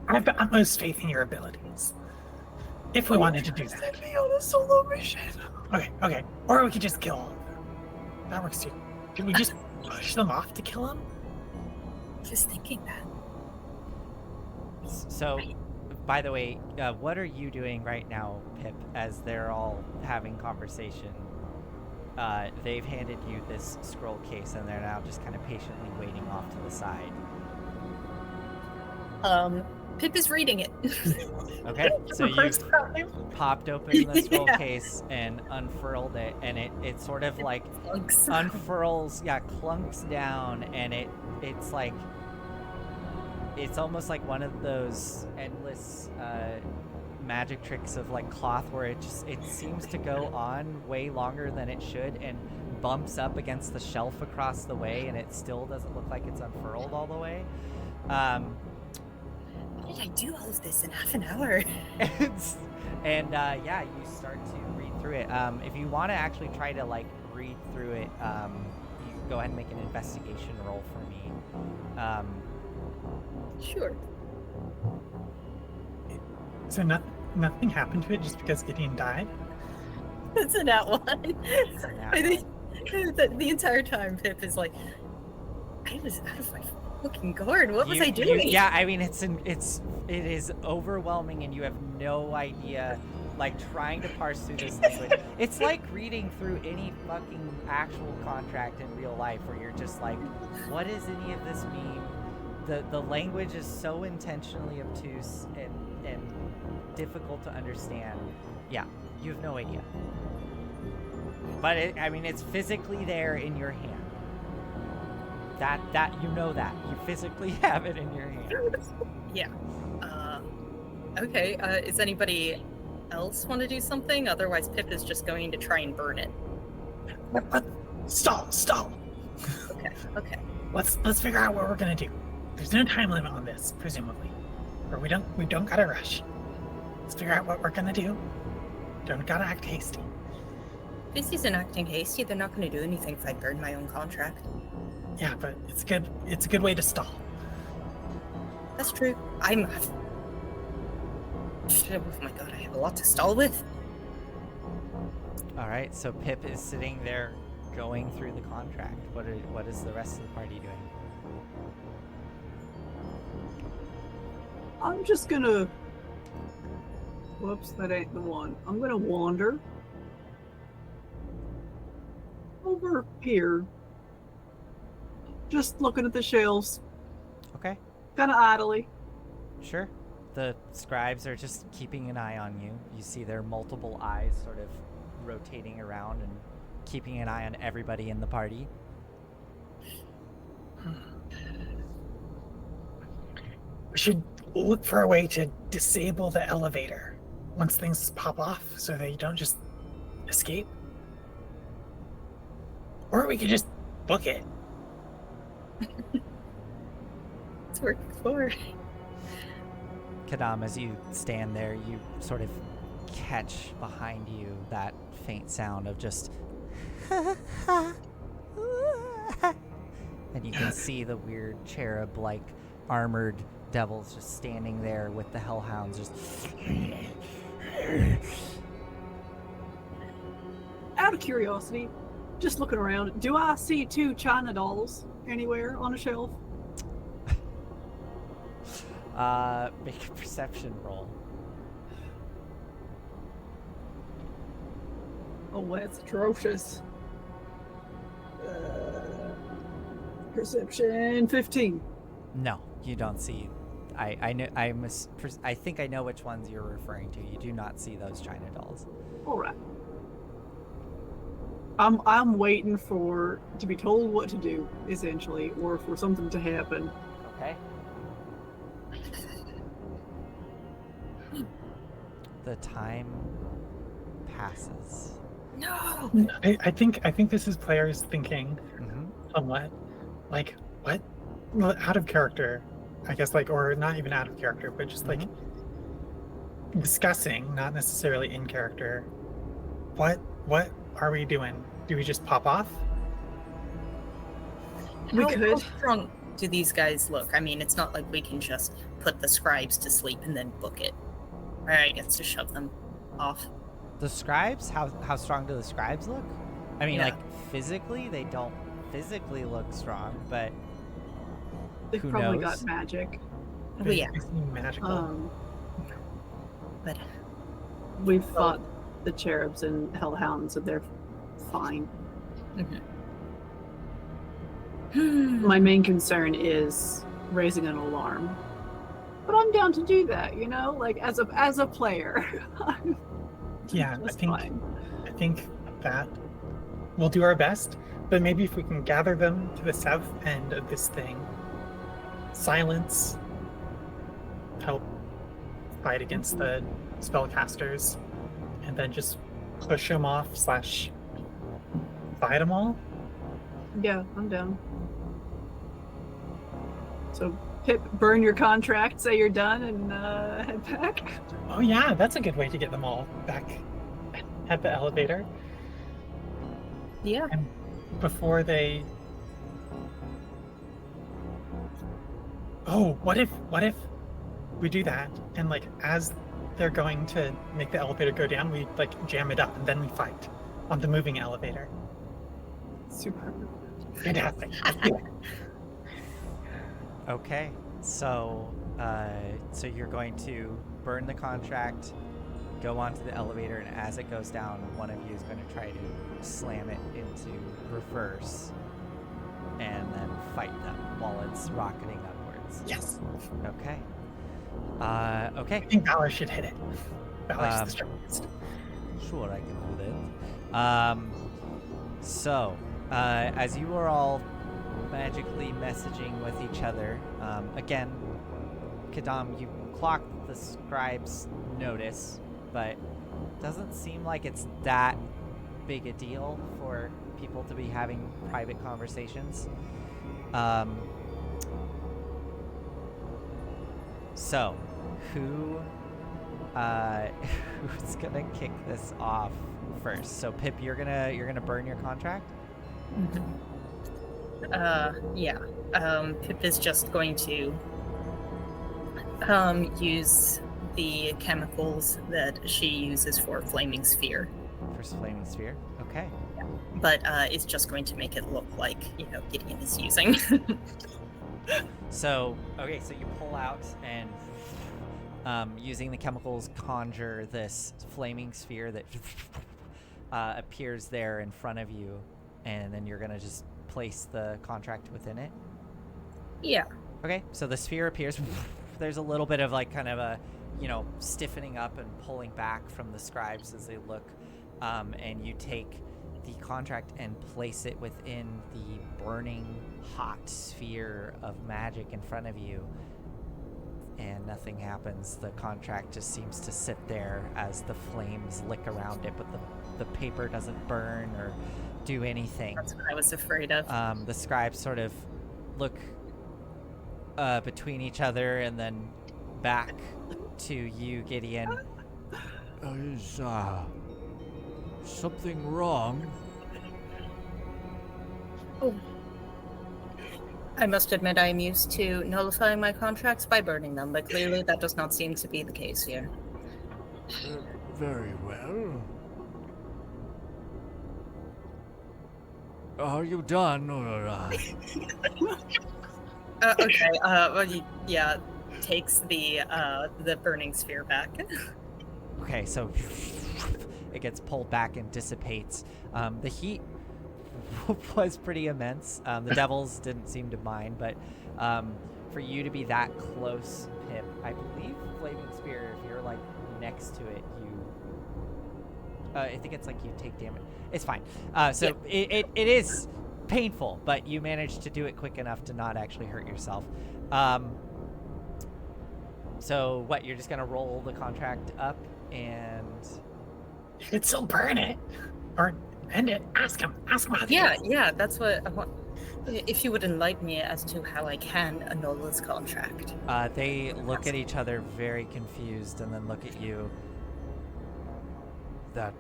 B: I have the utmost faith in your abilities. If we wanted to do that.
C: Send me on a solo mission.
B: Okay. Or we could just kill all of them. That works too. Could we just push them off to kill them?
D: Just thinking that.
A: So, by the way, what are you doing right now, Pip, as they're all having conversation? They've handed you this scroll case, and they're now just kind of patiently waiting off to the side.
D: Pip is reading it.
A: Okay, so
B: The
A: you
B: first time.
A: popped open the scroll
D: Yeah.
A: case and unfurled it, and it sort of like
D: Bugs.
A: unfurls, clunks down, and it's like, it's almost like one of those endless magic tricks of like cloth where it seems to go on way longer than it should and bumps up against the shelf across the way, and it still doesn't look like it's unfurled all the way.
D: How did I do all of this in half an hour?
A: And you start to read through it. If you want to actually try to like read through it, you can go ahead and make an investigation roll for me.
D: Sure.
B: So nothing happened to it just because Gideon died?
D: That's a nat one.
A: nat
D: I think the entire time Pip is like, I was out of my fucking guard. What was I doing?
A: I mean, it is overwhelming, and you have no idea. Like trying to parse through this language, it's like reading through any fucking actual contract in real life, where you're just like, what does any of this mean? The language is so intentionally obtuse and difficult to understand. Yeah, you have no idea. But it's physically there in your hand. That you know that you physically have it in your hand.
D: Yeah. Okay. Is anybody else want to do something? Otherwise, Pip is just going to try and burn it.
E: Stall.
D: Okay.
E: Let's figure out what we're gonna do. There's no time limit on this, presumably, or we don't gotta rush. Let's figure out what we're gonna do. Don't gotta act hasty.
D: This isn't acting hasty. They're not going to do anything if I burn my own contract.
E: Yeah, but it's good. It's a good way to stall.
D: That's true. Oh my god, I have a lot to stall with.
A: All right, so Pip is sitting there going through the contract. What is the rest of the party doing?
C: I'm just gonna... Whoops, that ain't the one. I'm gonna wander over here. Just looking at the shelves,
A: Okay,
C: kind of idly.
A: sure. The scribes are just keeping an eye on you. You see their multiple eyes sort of rotating around and keeping an eye on everybody in the party.
E: We should look for a way to disable the elevator once things pop off so they don't just escape. Or we could just book it.
D: It's working for.
A: Kadam, as you stand there, you sort of catch behind you that faint sound of just and you can see the weird cherub-like armored devils just standing there with the hellhounds just
C: Out of curiosity, just looking around, do I see 2 China dolls anywhere on a shelf?
A: make a perception roll.
C: Oh, that's atrocious. Perception 15.
A: No, you don't see. I think I know which ones you're referring to. You do not see those China dolls.
C: All right. I'm waiting to be told what to do, essentially, or for something to happen.
A: Okay. The time passes.
D: No!
E: I think this is players thinking
A: Mm-hmm.
E: somewhat like, what? Well, out of character, I guess, like, or not even out of character, but just like discussing, not necessarily in character. What are we doing? Do we just pop off?
C: We
D: How
C: could.
D: strong do these guys look? I mean, it's not like we can just put the scribes to sleep and then book it. Right, gets to shove them off.
A: The scribes? How strong do the scribes look? I mean,
D: Yeah.
A: like physically, they don't physically look strong, but
C: They've
A: Who
C: probably
A: knows?
C: got magic.
D: Oh, yeah.
E: They seem magical.
D: But
C: We've fought the cherubs and hellhounds, so they're fine. My main concern is raising an alarm. But I'm down to do that, you know, like as a player.
E: Yeah,
C: That's
E: I
C: fine.
E: think that we'll do our best, but maybe if we can gather them to the south end of this thing, silence, help fight against the spellcasters, and then just push them off / fight them all.
C: Yeah, I'm down. So, Pip, burn your contract, say you're done, and head back.
E: Oh yeah, that's a good way to get them all back at the elevator
D: yeah.
E: before they... Oh, what if we do that, and like as they're going to make the elevator go down, we like jam it up and then we fight on the moving elevator.
C: Super.
E: Fantastic.
A: okay. So you're going to burn the contract, go onto the elevator, and as it goes down, one of you is going to try to slam it into reverse, and then fight them while it's rocketing upwards.
E: Yes.
A: Okay.
E: I
A: Okay.
E: think Valor should hit it. Valor's
A: Um,
E: the strongest.
A: Sure, I can do that. So, as you are all magically messaging with each other, again, Kadam, you clocked the scribe's notice but doesn't seem like it's that big a deal for people to be having private conversations. So, who's gonna kick this off first? So, Pip, you're gonna burn your contract.
D: Yeah. Pip is just going to use the chemicals that she uses for flaming sphere.
A: First flaming sphere. Okay.
D: But it's just going to make it look like, Gideon is using.
A: So, okay, so you pull out and using the chemicals conjure this flaming sphere that appears there in front of you, and then you're gonna just place the contract within it.
D: Yeah.
A: Okay, so the sphere appears. There's a little bit of like kind of a, stiffening up and pulling back from the scribes as they look, and you take the contract and place it within the burning hot sphere of magic in front of you, and nothing happens. The contract just seems to sit there as the flames lick around it, but the paper doesn't burn or do anything.
D: That's what I was afraid of.
A: The scribes sort of look between each other and then back to you, Gideon.
G: Is something wrong?
D: Oh. I must admit I am used to nullifying my contracts by burning them, but clearly that does not seem to be the case here.
G: Very well. Are you done, or
D: Okay, yeah, takes the burning sphere back.
A: Okay, so it gets pulled back and dissipates. The heat was pretty immense. The devils didn't seem to mind, but for you to be that close, Pip, I believe flaming spear, if you're like next to it, I think it's like you take damage. It's fine. So yeah. It is painful, but you managed to do it quick enough to not actually hurt yourself. So what, you're just gonna roll the contract up and
E: You could still burn it. Or end it. Ask him how to do it.
D: Yeah, that's what I want. If you would enlighten me as to how I can annul this contract.
A: They look at each other very confused and then look at you.
G: that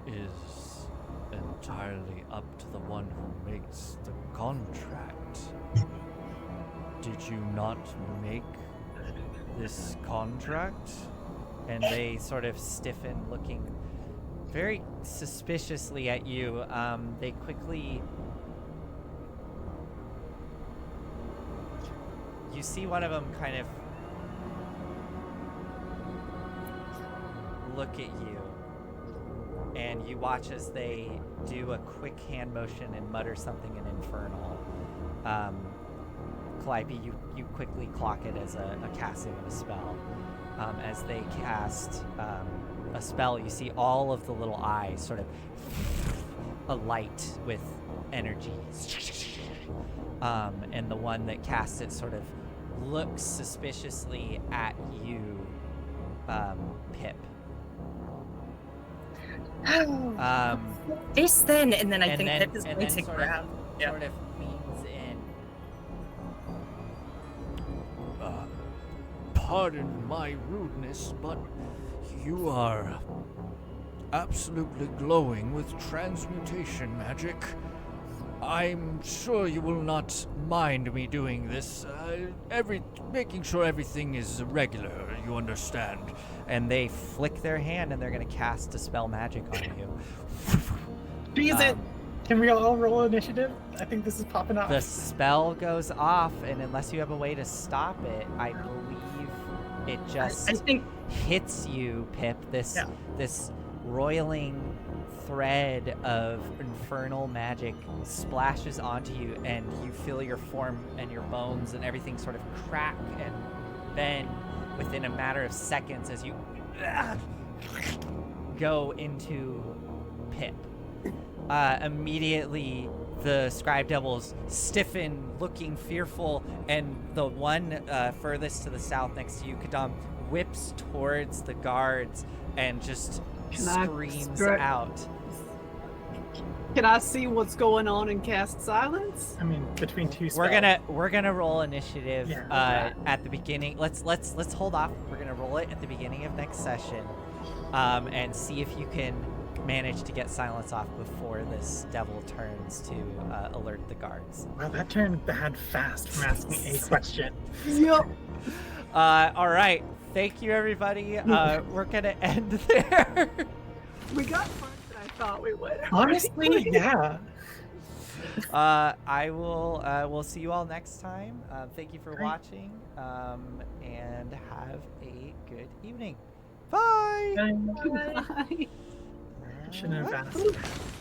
G: is entirely up to the one who makes the contract. Did you not make this contract?
A: And they sort of stiffen, looking very suspiciously at you. They quickly... You see one of them kind of look at you, and you watch as they do a quick hand motion and mutter something in Infernal. Calliope, you quickly clock it as a casting of a spell. As they cast a spell, you see all of the little eyes sort of alight with energy. And the one that casts it sort of looks suspiciously at you, Pip.
D: This then, and then I think
A: then,
D: Pip is going to grab.
A: Sort of leans in.
G: Pardon my rudeness, but you are absolutely glowing with transmutation magic. I'm sure you will not mind me doing this. Making sure everything is regular, you understand.
A: And they flick their hand and they're going to cast Dispel Magic on you.
B: Use it! Can we all roll initiative? I think this is popping off.
A: The spell goes off, and unless you have a way to stop it, I believe it just
D: I think
A: hits you, Pip. This roiling thread of infernal magic splashes onto you, and you feel your form and your bones and everything sort of crack and bend within a matter of seconds as you go into Pip. Immediately the scribe devils stiffen, looking fearful, and the one furthest to the south next to you, Kadam, whips towards the guards and just screams out.
C: Can I see what's going on and cast silence?
B: I mean, between two spells.
A: We're gonna roll initiative at the beginning. Let's hold off. We're gonna roll it at the beginning of next session, and see if you can manage to get silence off before this devil turns to alert the guards.
B: Wow, that turned bad fast from asking a question.
C: Yep.
A: All right. Thank you, everybody. We're gonna end there.
C: We got farther than I thought we would.
B: Honestly, yeah.
A: I will. We'll see you all next time. Thank you for watching, and have a good evening. Bye.
C: Bye.
B: Shouldn't have asked.